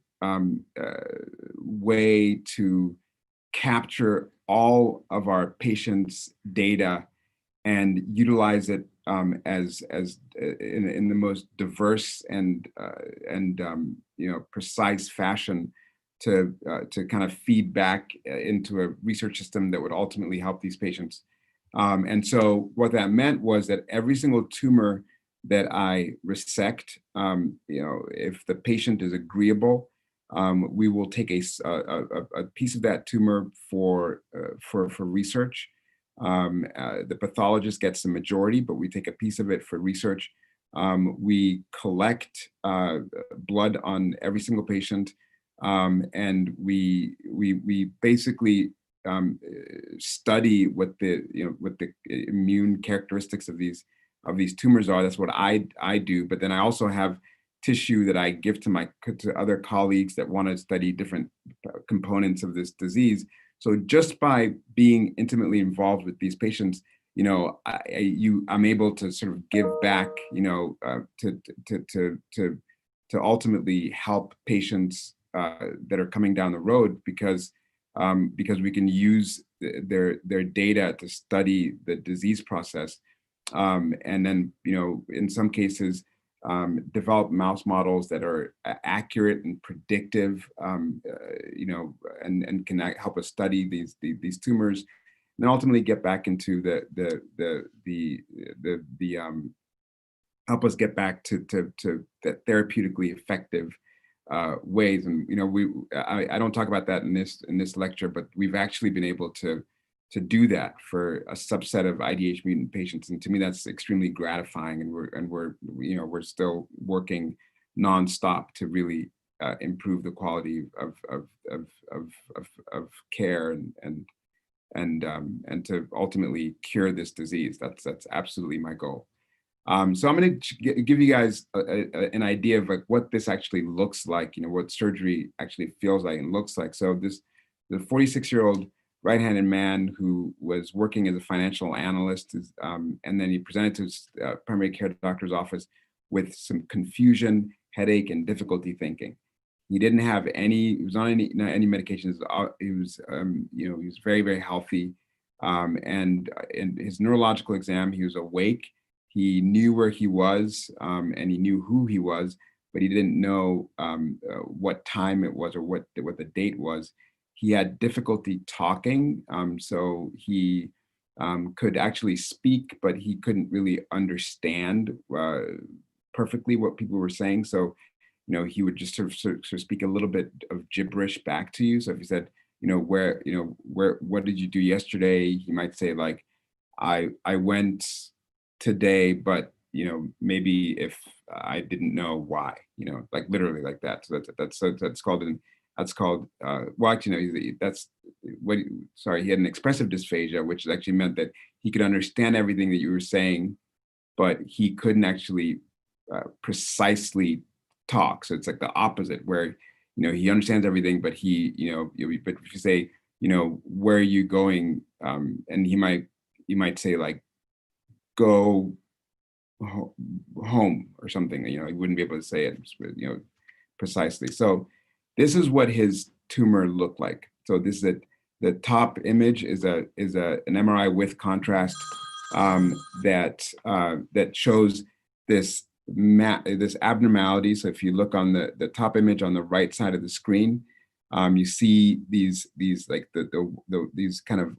Speaker 2: way to capture all of our patients' data and utilize it as in the most diverse and precise fashion to kind of feed back into a research system that would ultimately help these patients. And so what that meant was that every single tumor that I resect, if the patient is agreeable, we will take a piece of that tumor for research. The pathologist gets the majority, but we take a piece of it for research. We collect blood on every single patient, and we basically study what the immune characteristics of these tumors are. That's what I do. But then I also have tissue that I give to other colleagues that want to study different components of this disease. So just by being intimately involved with these patients, I'm able to sort of give back, to ultimately help patients that are coming down the road, because we can use their data to study the disease process, and then in some cases develop mouse models that are accurate and predictive, and can help us study these tumors, and then ultimately get back into help us get back to the therapeutically effective ways. And I don't talk about that in this lecture, but we've actually been able to do that for a subset of IDH mutant patients, and to me that's extremely gratifying. And we're still working nonstop to really improve the quality of care and to ultimately cure this disease. That's absolutely my goal. So I'm going to give you guys an idea of like what this actually looks like, what surgery actually feels like and looks like. So the 46-year-old right-handed man who was working as a financial analyst, and then he presented to his primary care doctor's office with some confusion, headache, and difficulty thinking. He didn't have any, he was on not any medications. He was, you know, he was very, very healthy. And in his neurological exam, he was awake. He knew where he was, and he knew who he was, but he didn't know what time it was or what the date was. He had difficulty talking, so he could actually speak, but he couldn't really understand perfectly what people were saying. So, you know, he would just sort of speak a little bit of gibberish back to you. So if he said, you know, what did you do yesterday? He might say like, I went today, but, you know, maybe if I didn't know why, you know, like literally like that. So that's called well, actually, no, that's what, sorry, he had an expressive dysphagia, which actually meant that he could understand everything that you were saying, but he couldn't actually precisely talk. So it's like the opposite, where, you know, he understands everything, but he, you know, but if you say, you know, where are you going? And you might say like, go home or something, you know, he wouldn't be able to say it, you know, precisely. So this is what his tumor looked like. So this is the top image is an MRI with contrast that shows this abnormality. So if you look on the top image on the right side of the screen, you see these like these kind of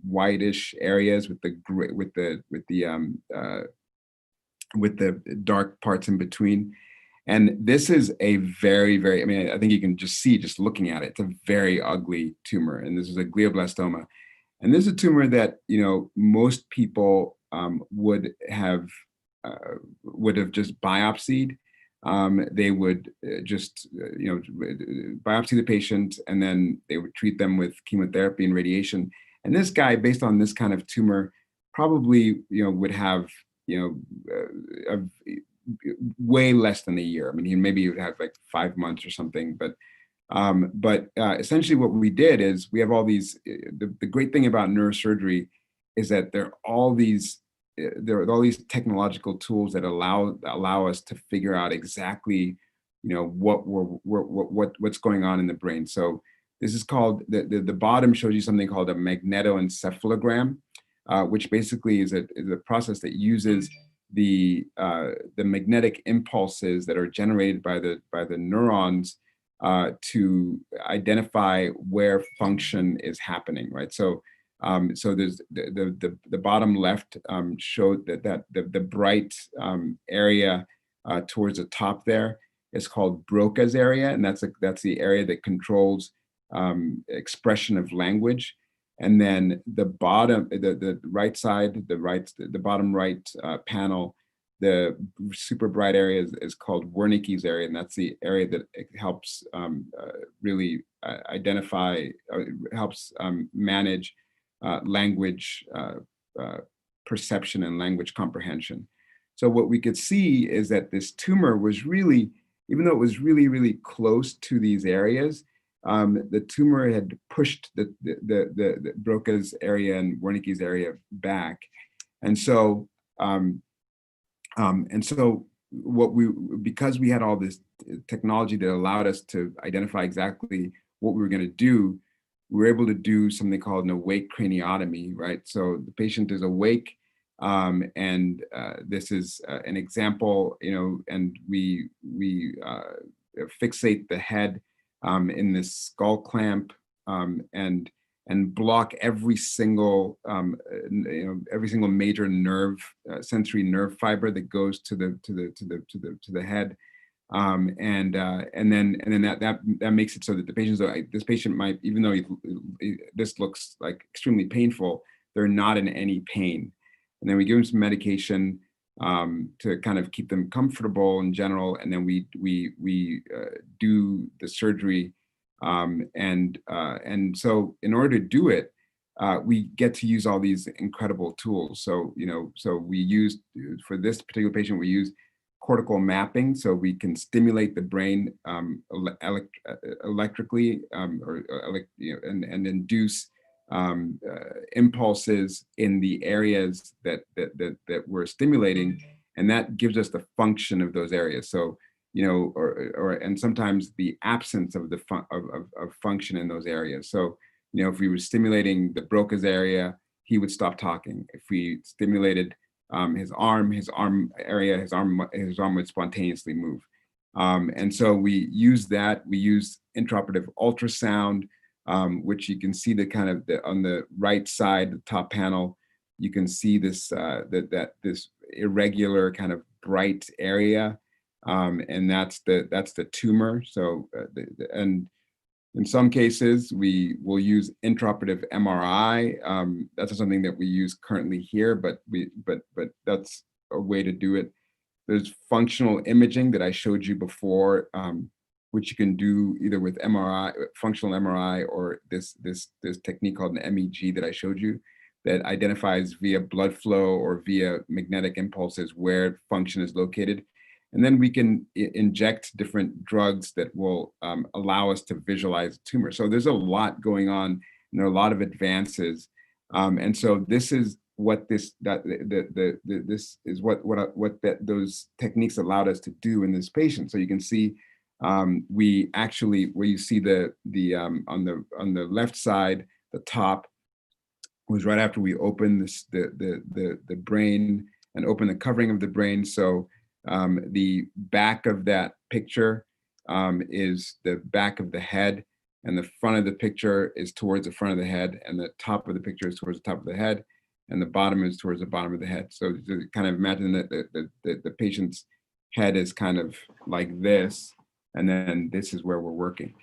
Speaker 2: whitish areas with the dark parts in between. And this is a very, very, I mean, I think you can just see, just looking at it, it's a very ugly tumor. And this is a glioblastoma. And this is a tumor that, you know, most people would have just biopsied. They would just, you know, biopsy the patient, and then they would treat them with chemotherapy and radiation. And this guy, based on this kind of tumor, probably, you know, would have, you know, way less than a year. I mean, he maybe would have like 5 months or something. But essentially what we did is we have all these, the great thing about neurosurgery is that there are all these technological tools that allow us to figure out exactly, you know, what's going on in the brain. So this is called, the bottom shows you something called a magnetoencephalogram, which basically is a process that uses the magnetic impulses that are generated by the neurons to identify where function is happening, right? So there's the bottom left showed that the bright area towards the top there is called Broca's area, and that's the area that controls expression of language. And then the bottom, the right side, the bottom right panel, the super bright area is called Wernicke's area, and that's the area that helps really identify, helps manage language perception and language comprehension. So what we could see is that this tumor was really, even though it was really, really close to these areas, the tumor had pushed the Broca's area and Wernicke's area back. And so, because we had all this technology that allowed us to identify exactly what we were going to do, we were able to do something called an awake craniotomy, right? So the patient is awake, and this is an example, you know, and we fixate the head in this skull clamp, and block every single every single major nerve, sensory nerve fiber that goes to the head, and then that makes it so that the patients, this patient might, even though this looks like extremely painful, they're not in any pain, and then we give them some medication to kind of keep them comfortable in general, and then we do the surgery, and so in order to do it, we get to use all these incredible tools. So so we used, for this particular patient, we use cortical mapping, so we can stimulate the brain electrically, and induce impulses in the areas that we're stimulating, and that gives us the function of those areas. So and sometimes the absence of the of function in those areas. So, if we were stimulating the Broca's area, he would stop talking. If we stimulated his arm area, his arm would spontaneously move. And so we use that. We use intraoperative ultrasound, which you can see the kind of on the right side, the top panel, you can see this this irregular kind of bright area, and that's the tumor. So and in some cases we will use intraoperative MRI. That's something that we use currently here, but that's a way to do it. There's functional imaging that I showed you before, which you can do either with MRI, functional MRI, or this technique called an MEG that I showed you, that identifies via blood flow or via magnetic impulses where function is located. And then we can inject different drugs that will allow us to visualize tumor. So there's a lot going on, and there are a lot of advances. And so this is what those techniques allowed us to do in this patient. So you can see we actually, where you see on the left side, the top was right after we opened the brain and opened the covering of the brain. So the back of that picture is the back of the head, and the front of the picture is towards the front of the head, and the top of the picture is towards the top of the head, and the bottom is towards the bottom of the head. So to kind of imagine that the patient's head is kind of like this, and then this is where we're working.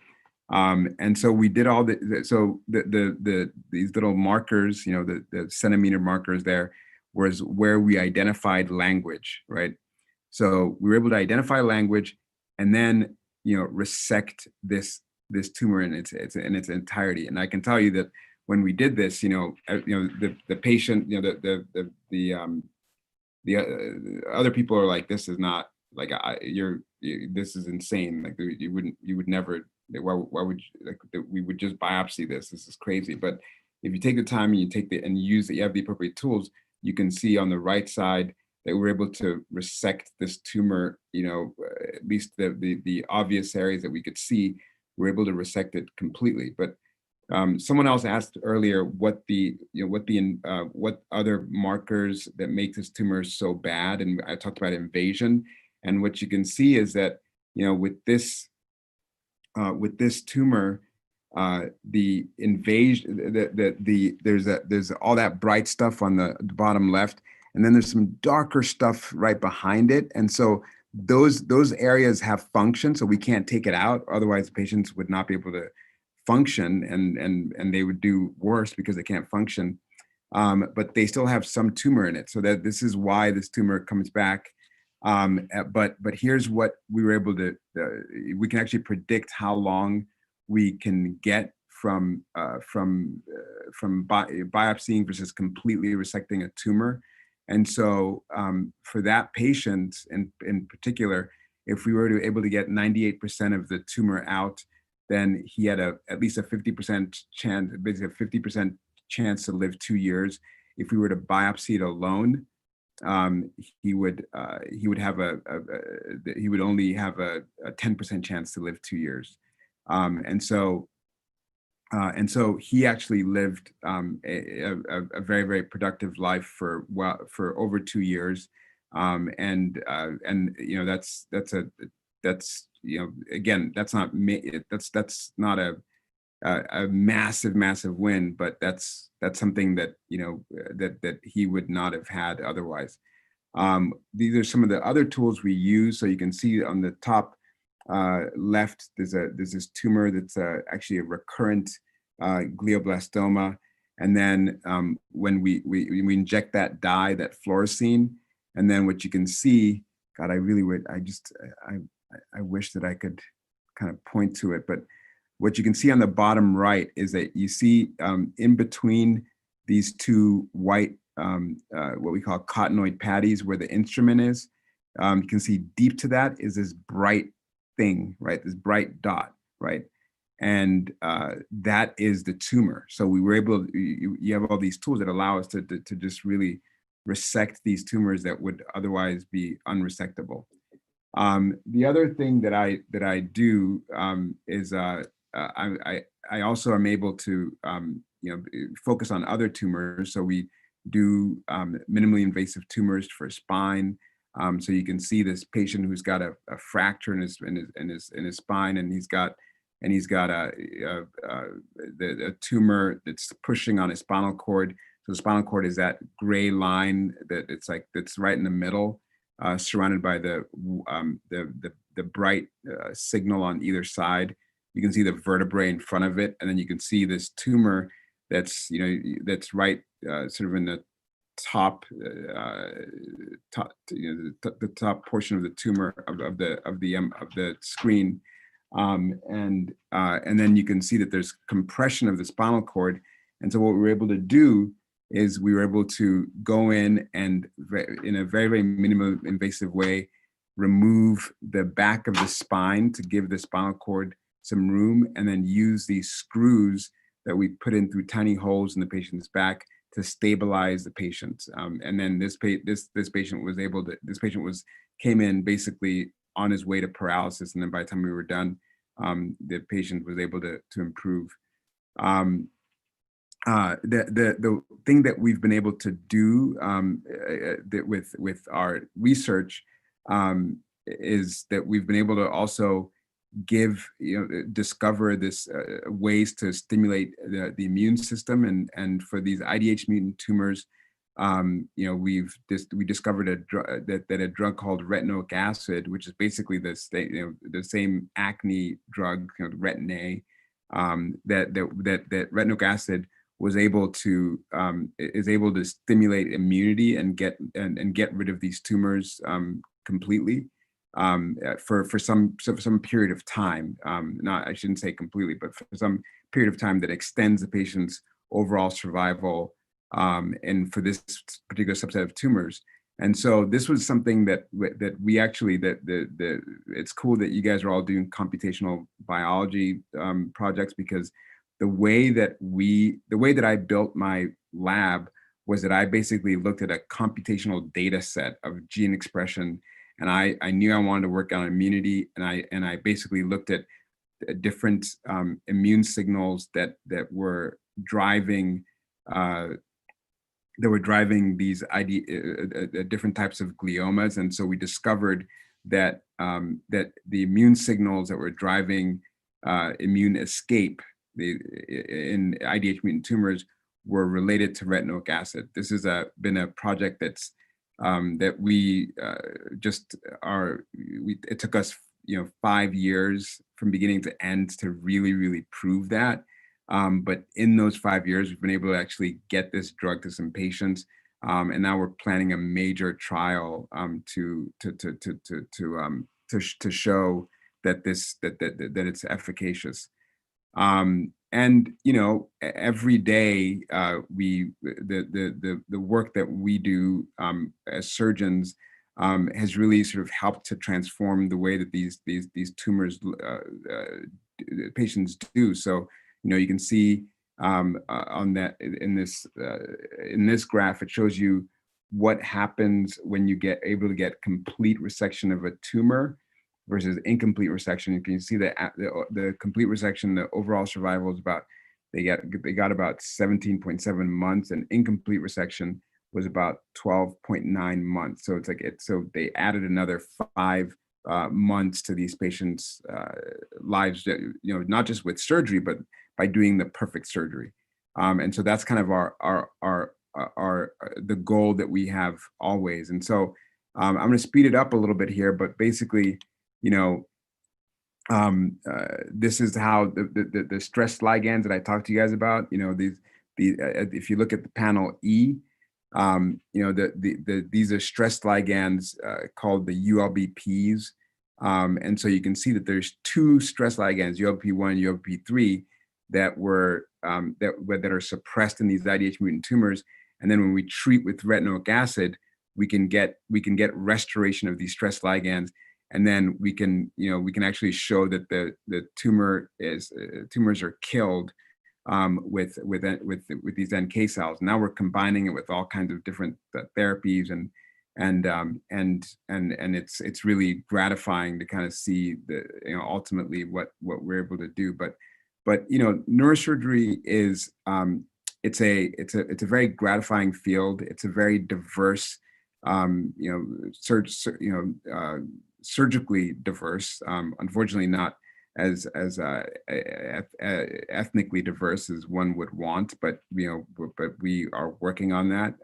Speaker 2: And so we did all these little markers, the centimeter markers there, was where we identified language, right? So we were able to identify language and then, resect this tumor in its entirety. And I can tell you that when we did this, the patient, the other people are like, this is not like, this is insane. Like you would never, why would we would just biopsy this? This is crazy. But if you take the time and you have the appropriate tools, you can see on the right side that we're able to resect this tumor, at least the obvious areas that we could see, we're able to resect it completely. But someone else asked earlier what other markers that make this tumor so bad, and I talked about invasion. And what you can see is that with this tumor, the invasion, there's all that bright stuff on the bottom left, and then there's some darker stuff right behind it. And so those areas have function, so we can't take it out. Otherwise, patients would not be able to function, and they would do worse because they can't function. But they still have some tumor in it, so that this is why this tumor comes back. But here's what we were able to, we can actually predict how long we can get from biopsying versus completely resecting a tumor. And so for that patient in particular, if we were to able to get 98% of the tumor out, then he had at least a 50% chance, basically a 50% chance to live 2 years. If we were to biopsy it alone, he would only have a 10% chance to live 2 years. And so he actually lived a very, very productive life for over 2 years. Again, that's not a massive win, but that's something that that he would not have had otherwise. These are some of the other tools we use. So you can see on the top left, there's this tumor that's actually a recurrent glioblastoma, and then when we inject that dye, that fluorescein, and then what you can see, God, I wish that I could kind of point to it, but what you can see on the bottom right is that you see in between these two white, what we call cottonoid patties, where the instrument is, you can see deep to that is this bright thing, right? This bright dot, right? And that is the tumor. So we were able, you have all these tools that allow us to just really resect these tumors that would otherwise be unresectable. The other thing that I do is I also am able to focus on other tumors. So we do minimally invasive tumors for spine. So you can see this patient who's got a fracture in his spine, and he's got a tumor that's pushing on his spinal cord. So the spinal cord is that gray line that's right in the middle, surrounded by the bright signal on either side. You can see the vertebrae in front of it, and then you can see this tumor that's right sort of in the top the top portion of the tumor of the screen, and then you can see that there's compression of the spinal cord. And so what we were able to do is we were able to go in and in a very, very minimally invasive way remove the back of the spine to give the spinal cord some room, and then use these screws that we put in through tiny holes in the patient's back to stabilize the patient. And then this patient came in basically on his way to paralysis, and then by the time we were done, the patient was able to improve. The thing that we've been able to do with our research is that we've been able to also discover this ways to stimulate the immune system, and for these IDH mutant tumors, we discovered that a drug called retinoic acid, which is basically the same acne drug, Retin-A, that retinoic acid is able to stimulate immunity and get rid of these tumors completely. For some period of time, I shouldn't say completely, but for some period of time that extends the patient's overall survival, and for this particular subset of tumors. And so this was something that we actually, it's cool that you guys are all doing computational biology projects, because the way that I built my lab was that I basically looked at a computational data set of gene expression. And I knew I wanted to work on immunity, and I basically looked at different immune signals that were driving these different types of gliomas. And so we discovered that that the immune signals that were driving immune escape in IDH mutant tumors were related to retinoic acid. This has been a project that's that we it took us 5 years from beginning to end to really prove that, but in those 5 years we've been able to actually get this drug to some patients, and now we're planning a major trial to show that it's efficacious. And every day the work that we do as surgeons has really sort of helped to transform the way that these tumors patients do. So you can see on that in this graph, it shows you what happens when you get able to get complete resection of a tumor versus incomplete resection. You can see that the complete resection, the overall survival is they got about 17.7 months, and incomplete resection was about 12.9 months. So so they added another 5 months to these patients' lives, not just with surgery, but by doing the perfect surgery. And so that's kind of the goal that we have always. And so I'm going to speed it up a little bit here, but basically, this is how the stress ligands that I talked to you guys about, if you look at the panel E, these are stress ligands called the ULBPs. And so you can see that there's 2 stress ligands, ULBP1 and ULBP3, that are suppressed in these IDH mutant tumors. And then when we treat with retinoic acid, we can get restoration of these stress ligands. And then we can actually show that the tumors are killed with these NK cells. Now we're combining it with all kinds of different therapies, and and it's really gratifying to kind of see the, you know, ultimately what we're able to do. But you know, neurosurgery is it's a very gratifying field. It's a very diverse, you know, surgically diverse. Unfortunately, not as ethnically diverse as one would want, but you know, but we are working on that.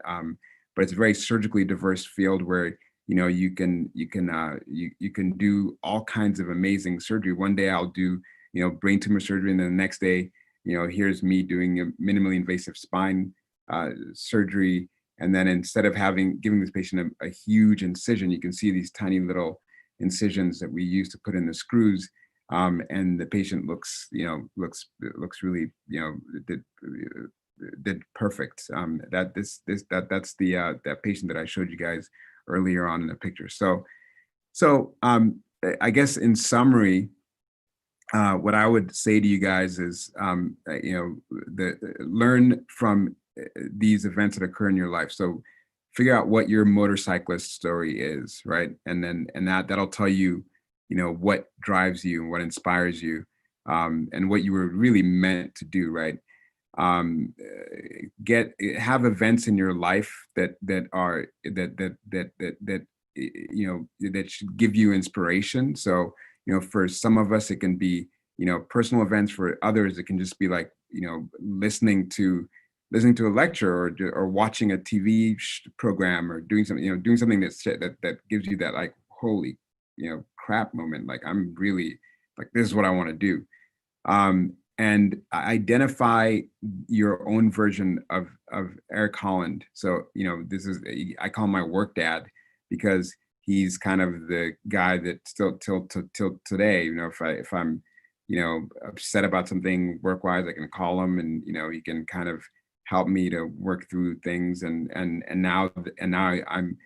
Speaker 2: But it's a very surgically diverse field where, you know, you can do all kinds of amazing surgery. One day I'll do, you know, brain tumor surgery, and then the next day, you know, here's me doing a minimally invasive spine surgery. And then instead of giving this patient a huge incision, you can see these tiny little incisions that we use to put in the screws. And the patient looks really, you know, did perfect. That's the that patient that I showed you guys earlier on in the picture. So I guess in summary, what I would say to you guys is, you know, learn from these events that occur in your life. So figure out what your motorcyclist story is, right? And that'll tell you, you know, what drives you and what inspires you, and what you were really meant to do, right? Have events in your life that you know, that should give you inspiration. So, you know, for some of us, it can be, you know, personal events. For others, it can just be like, you know, listening to a lecture, or watching a TV program, or doing something, you know, doing something that gives you that, like, holy, you know, crap moment. Like, I'm really, like, this is what I want to do. And identify your own version of Eric Holland. So, you know, I call him my work dad, because he's kind of the guy that still till today, you know, if I'm, you know, upset about something work-wise, I can call him, and, you know, he can kind of help me to work through things. And now I'm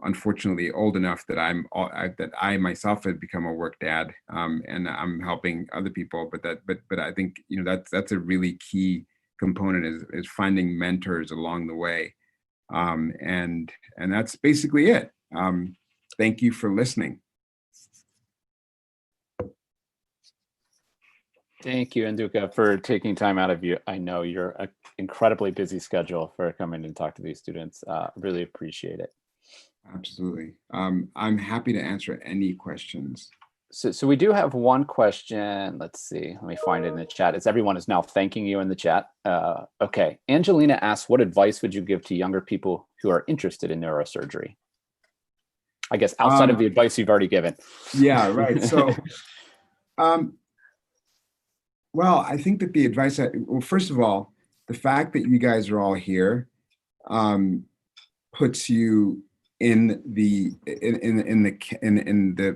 Speaker 2: unfortunately old enough that I myself have become a work dad, and I'm helping other people. But I think, you know, that's a really key component, is finding mentors along the way, and that's basically it. Thank you for listening.
Speaker 4: Thank you, Nduka, for taking time out of you. I know you're an incredibly busy schedule for coming and talk to these students. Really appreciate it.
Speaker 2: Absolutely. I'm happy to answer any questions.
Speaker 4: So we do have one question. Let's see. Let me find it in the chat. Everyone is now thanking you in the chat. Okay. Angelina asks, what advice would you give to younger people who are interested in neurosurgery? I guess outside of the advice you've already given.
Speaker 2: Yeah, right. So, well, I think that the advice, well, first of all, the fact that you guys are all here puts you in the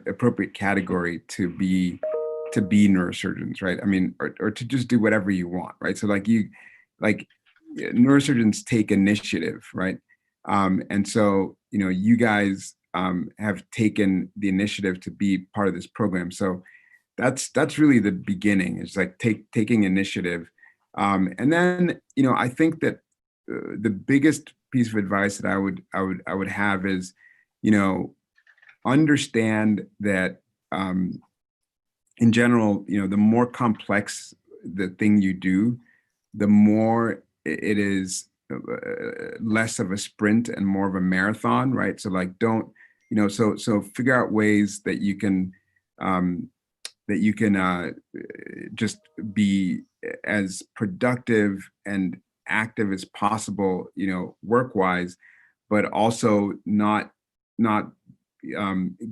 Speaker 2: appropriate category to be neurosurgeons, right? I mean, or to just do whatever you want, right? So like neurosurgeons take initiative, right? And so, you know, you guys have taken the initiative to be part of this program. So that's really the beginning. It's like taking initiative. And then, you know, I think that the biggest piece of advice that I would have is, you know, understand that in general, you know, the more complex the thing you do, the more it is less of a sprint and more of a marathon, right? So like, don't, you know, so figure out ways that you can just be as productive and active as possible, you know, work-wise, but also not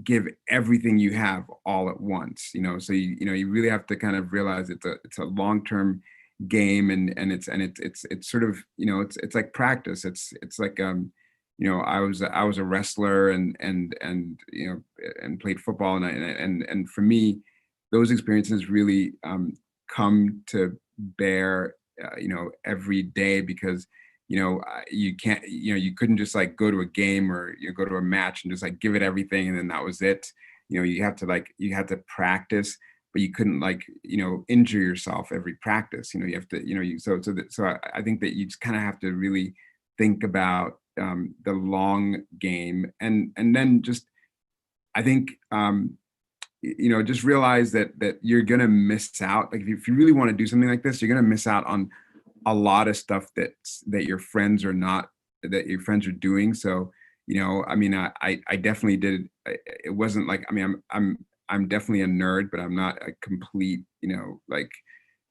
Speaker 2: give everything you have all at once, you know. So you really have to kind of realize it's a long-term game, and it's sort of, you know, it's like practice. It's like you know, I was a wrestler and you know, and played football, and for me, those experiences really come to bear, you know, every day, because, you know, you can't, you know, you couldn't just like go to a game or you go to a match and just like give it everything and then that was it. You know, you have to practice, but you couldn't, like, you know, injure yourself every practice. You know, you have to, you know, so I think that you just kind of have to really think about the long game, and then just, I think, just realize that you're gonna miss out. Like if you really want to do something like this, you're gonna miss out on a lot of stuff that your friends are doing. So, I mean, I definitely did. It wasn't like, I mean, I'm definitely a nerd, but I'm not a complete, a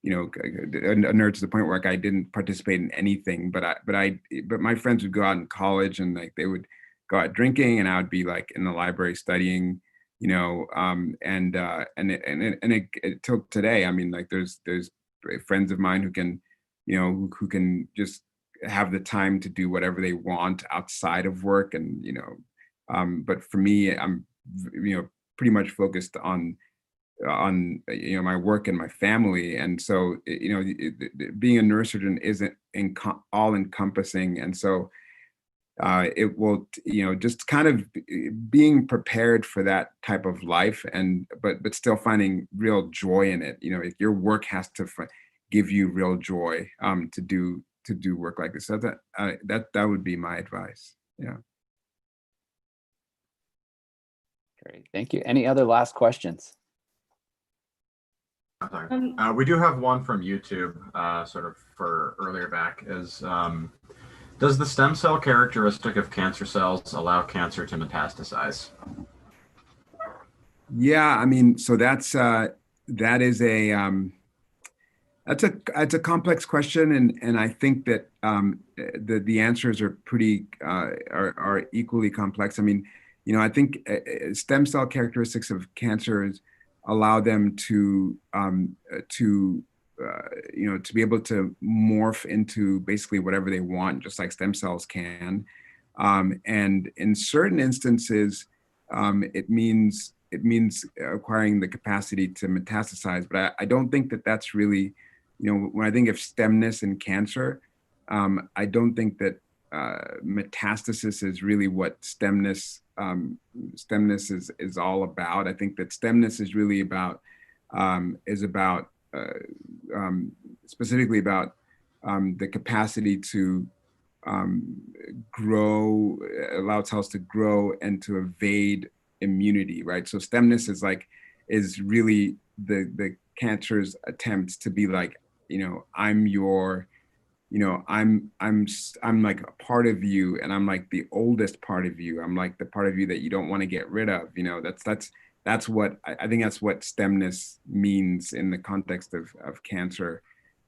Speaker 2: nerd to the point where like I didn't participate in anything. But my friends would go out in college and like they would go out drinking, and I would be like in the library studying, till today. I mean, like there's friends of mine who can, who can just have the time to do whatever they want outside of work, and but for me, I'm pretty much focused on my work and my family. And so being a neurosurgeon isn't all encompassing, and so it will, just kind of being prepared for that type of life, and but still finding real joy in it. If your work has to give you real joy to do work like this. So that would be my advice. Yeah.
Speaker 4: Great, thank you. Any other last questions?
Speaker 1: We do have one from YouTube, sort of for earlier back, is does the stem cell characteristic of cancer cells allow cancer to metastasize?
Speaker 2: Yeah, I mean, so that's a complex question, and I think that the answers are pretty are equally complex. I mean, I think stem cell characteristics of cancers allow them to be able to morph into basically whatever they want, just like stem cells can. And in certain instances, it means acquiring the capacity to metastasize. But I don't think that that's really, when I think of stemness in cancer, I don't think that metastasis is really what stemness is all about. I think that stemness is really about specifically about the capacity to grow, allow cells to grow and to evade immunity, right? So stemness is really the cancer's attempt to be like, I'm your, I'm like a part of you, and I'm like the oldest part of you. I'm like the part of you that you don't want to get rid of. That's what I think that's what stemness means in the context of cancer.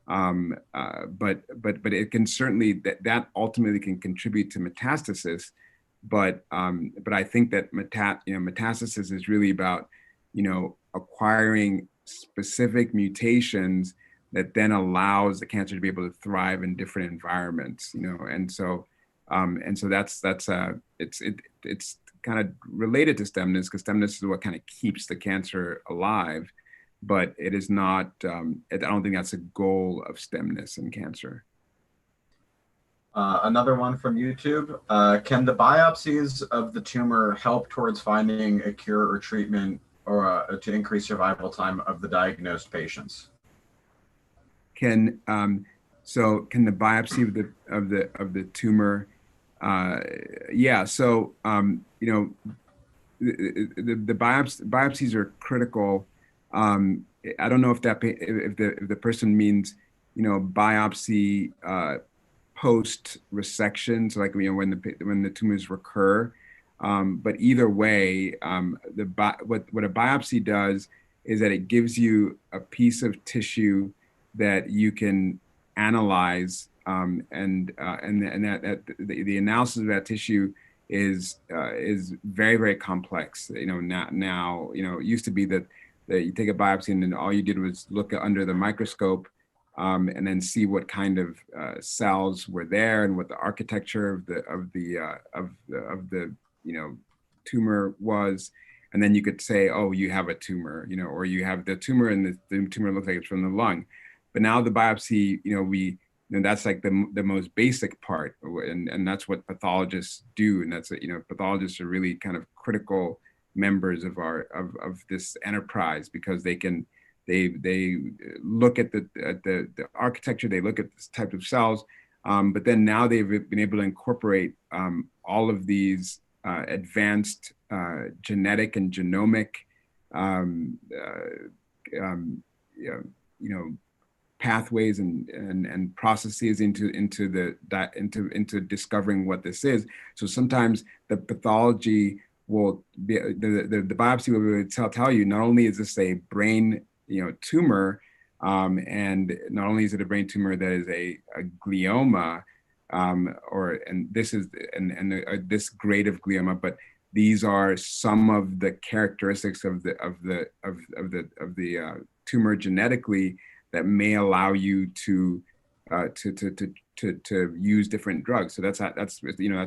Speaker 2: But it can certainly, that ultimately can contribute to metastasis. But I think that metastasis is really about, acquiring specific mutations that then allows the cancer to be able to thrive in different environments, and so that's it's kind of related to stemness, because stemness is what kind of keeps the cancer alive, but it is not, I don't think that's a goal of stemness in cancer.
Speaker 1: Another one from YouTube. Can the biopsies of the tumor help towards finding a cure or treatment, or to increase survival time of the diagnosed patients?
Speaker 2: Can the biopsy of the tumor, yeah, so the biopsies are critical. I don't know if the person means biopsy post resection, so like when the tumors recur, but either way, what a biopsy does is that it gives you a piece of tissue that you can analyze, and that the analysis of that tissue is very, very complex. Now it used to be that you take a biopsy and then all you did was look under the microscope, and then see what kind of cells were there and what the architecture of the tumor was, and then you could say, oh, you have a tumor, or you have the tumor and the tumor looks like it's from the lung. But now the biopsy, that's like the most basic part, and that's what pathologists do, and that's pathologists are really kind of critical members of this enterprise, because they look at the architecture, they look at this type of cells, But then now they've been able to incorporate all of these advanced genetic and genomic pathways and processes into discovering what this is. So sometimes the pathology will be the biopsy will be able to tell you not only is this a brain tumor, and not only is it a brain tumor that is a glioma, this grade of glioma, but these are some of the characteristics of the tumor genetically that may allow you to use different drugs. So that's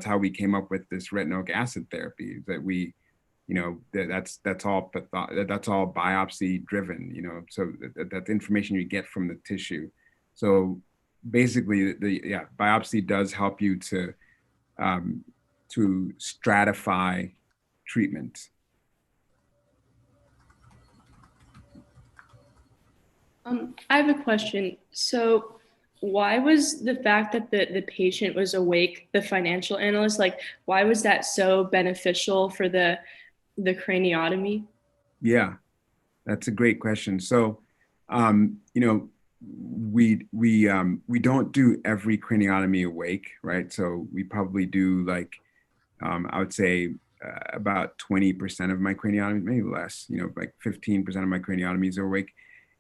Speaker 2: how we came up with this retinoic acid therapy. That we, that's all biopsy driven. So that's information you get from the tissue. So basically, biopsy does help you to stratify treatment.
Speaker 6: I have a question. So why was the fact that the patient was awake, the financial analyst, why was that so beneficial for the craniotomy?
Speaker 2: Yeah, that's a great question. So, we don't do every craniotomy awake, right? So we probably do I would say about 20% of my craniotomies, maybe less, 15% of my craniotomies are awake.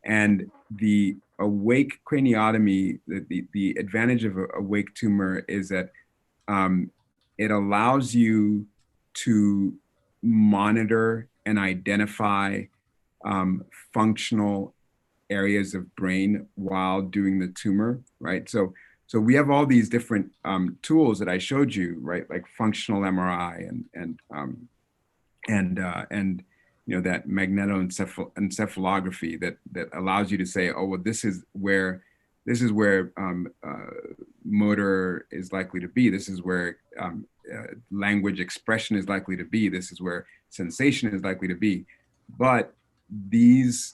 Speaker 2: And the awake craniotomy, the advantage of a awake tumor is that it allows you to monitor and identify functional areas of brain while doing the tumor, right? So we have all these different tools that I showed you, right? Like functional MRI and that magnetoencephalography that allows you to say, oh, well, this is where motor is likely to be. This is where language expression is likely to be. This is where sensation is likely to be. But these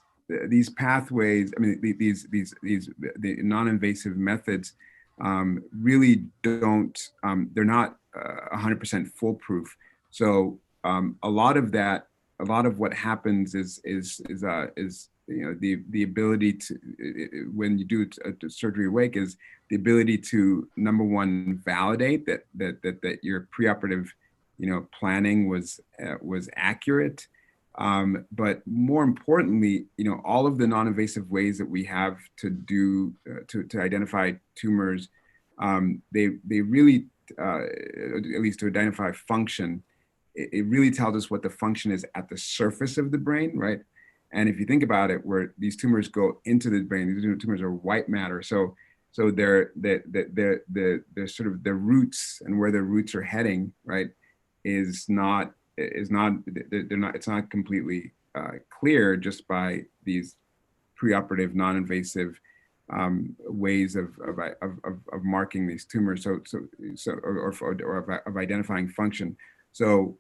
Speaker 2: pathways, the non-invasive methods really don't. They're not 100% foolproof. So a lot of what happens is the ability to, when you do a surgery awake, is the ability to, number one, validate that your preoperative planning was accurate, but more importantly, all of the non-invasive ways that we have to do to identify tumors, they really at least to identify function, it really tells us what the function is at the surface of the brain, right? And if you think about it, where these tumors go into the brain, these tumors are white matter. So they're sort of the roots, and where the roots are heading, right, it's not completely clear just by these preoperative non-invasive ways of marking these tumors. Or of identifying function. So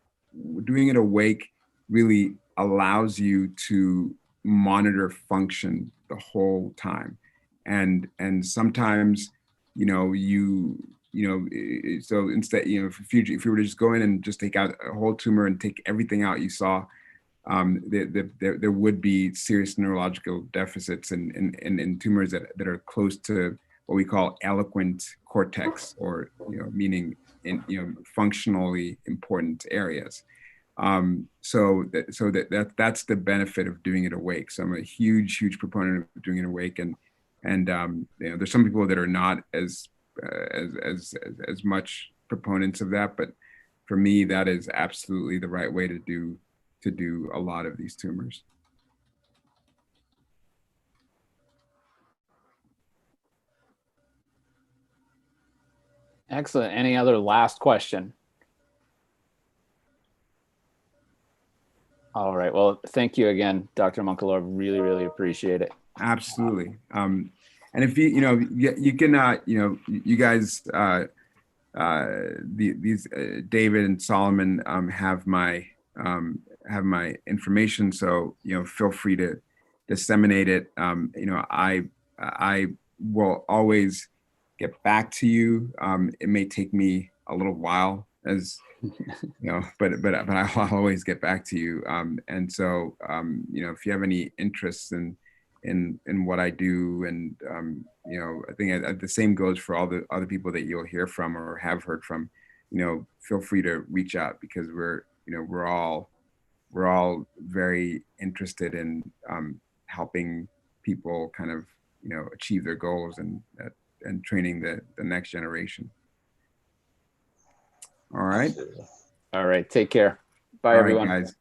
Speaker 2: doing it awake really allows you to monitor function the whole time, and sometimes so instead if you were to just go in and just take out a whole tumor and take everything out you saw, there would be serious neurological deficits in tumors that are close to what we call eloquent cortex, or meaning in functionally important areas. So that's the benefit of doing it awake. So I'm a huge proponent of doing it awake, and there's some people that are not as much proponents of that, but for me that is absolutely the right way to do a lot of these tumors.
Speaker 4: Excellent. Any other last question? All right. Well, thank you again, Dr. Amankulor. Really appreciate it.
Speaker 2: Absolutely. And if you can, you guys, these David and Solomon have my information. So feel free to disseminate it. I will always get back to you. It may take me a little while, as but I'll always get back to you. And so, if you have any interest in what I do, and I think the same goes for all the other people that you'll hear from or have heard from. Feel free to reach out, because we're all very interested in helping people kind of achieve their goals and training the next generation. All right.
Speaker 4: All right. Take care. Bye,
Speaker 2: All right,
Speaker 4: everyone.
Speaker 2: guys.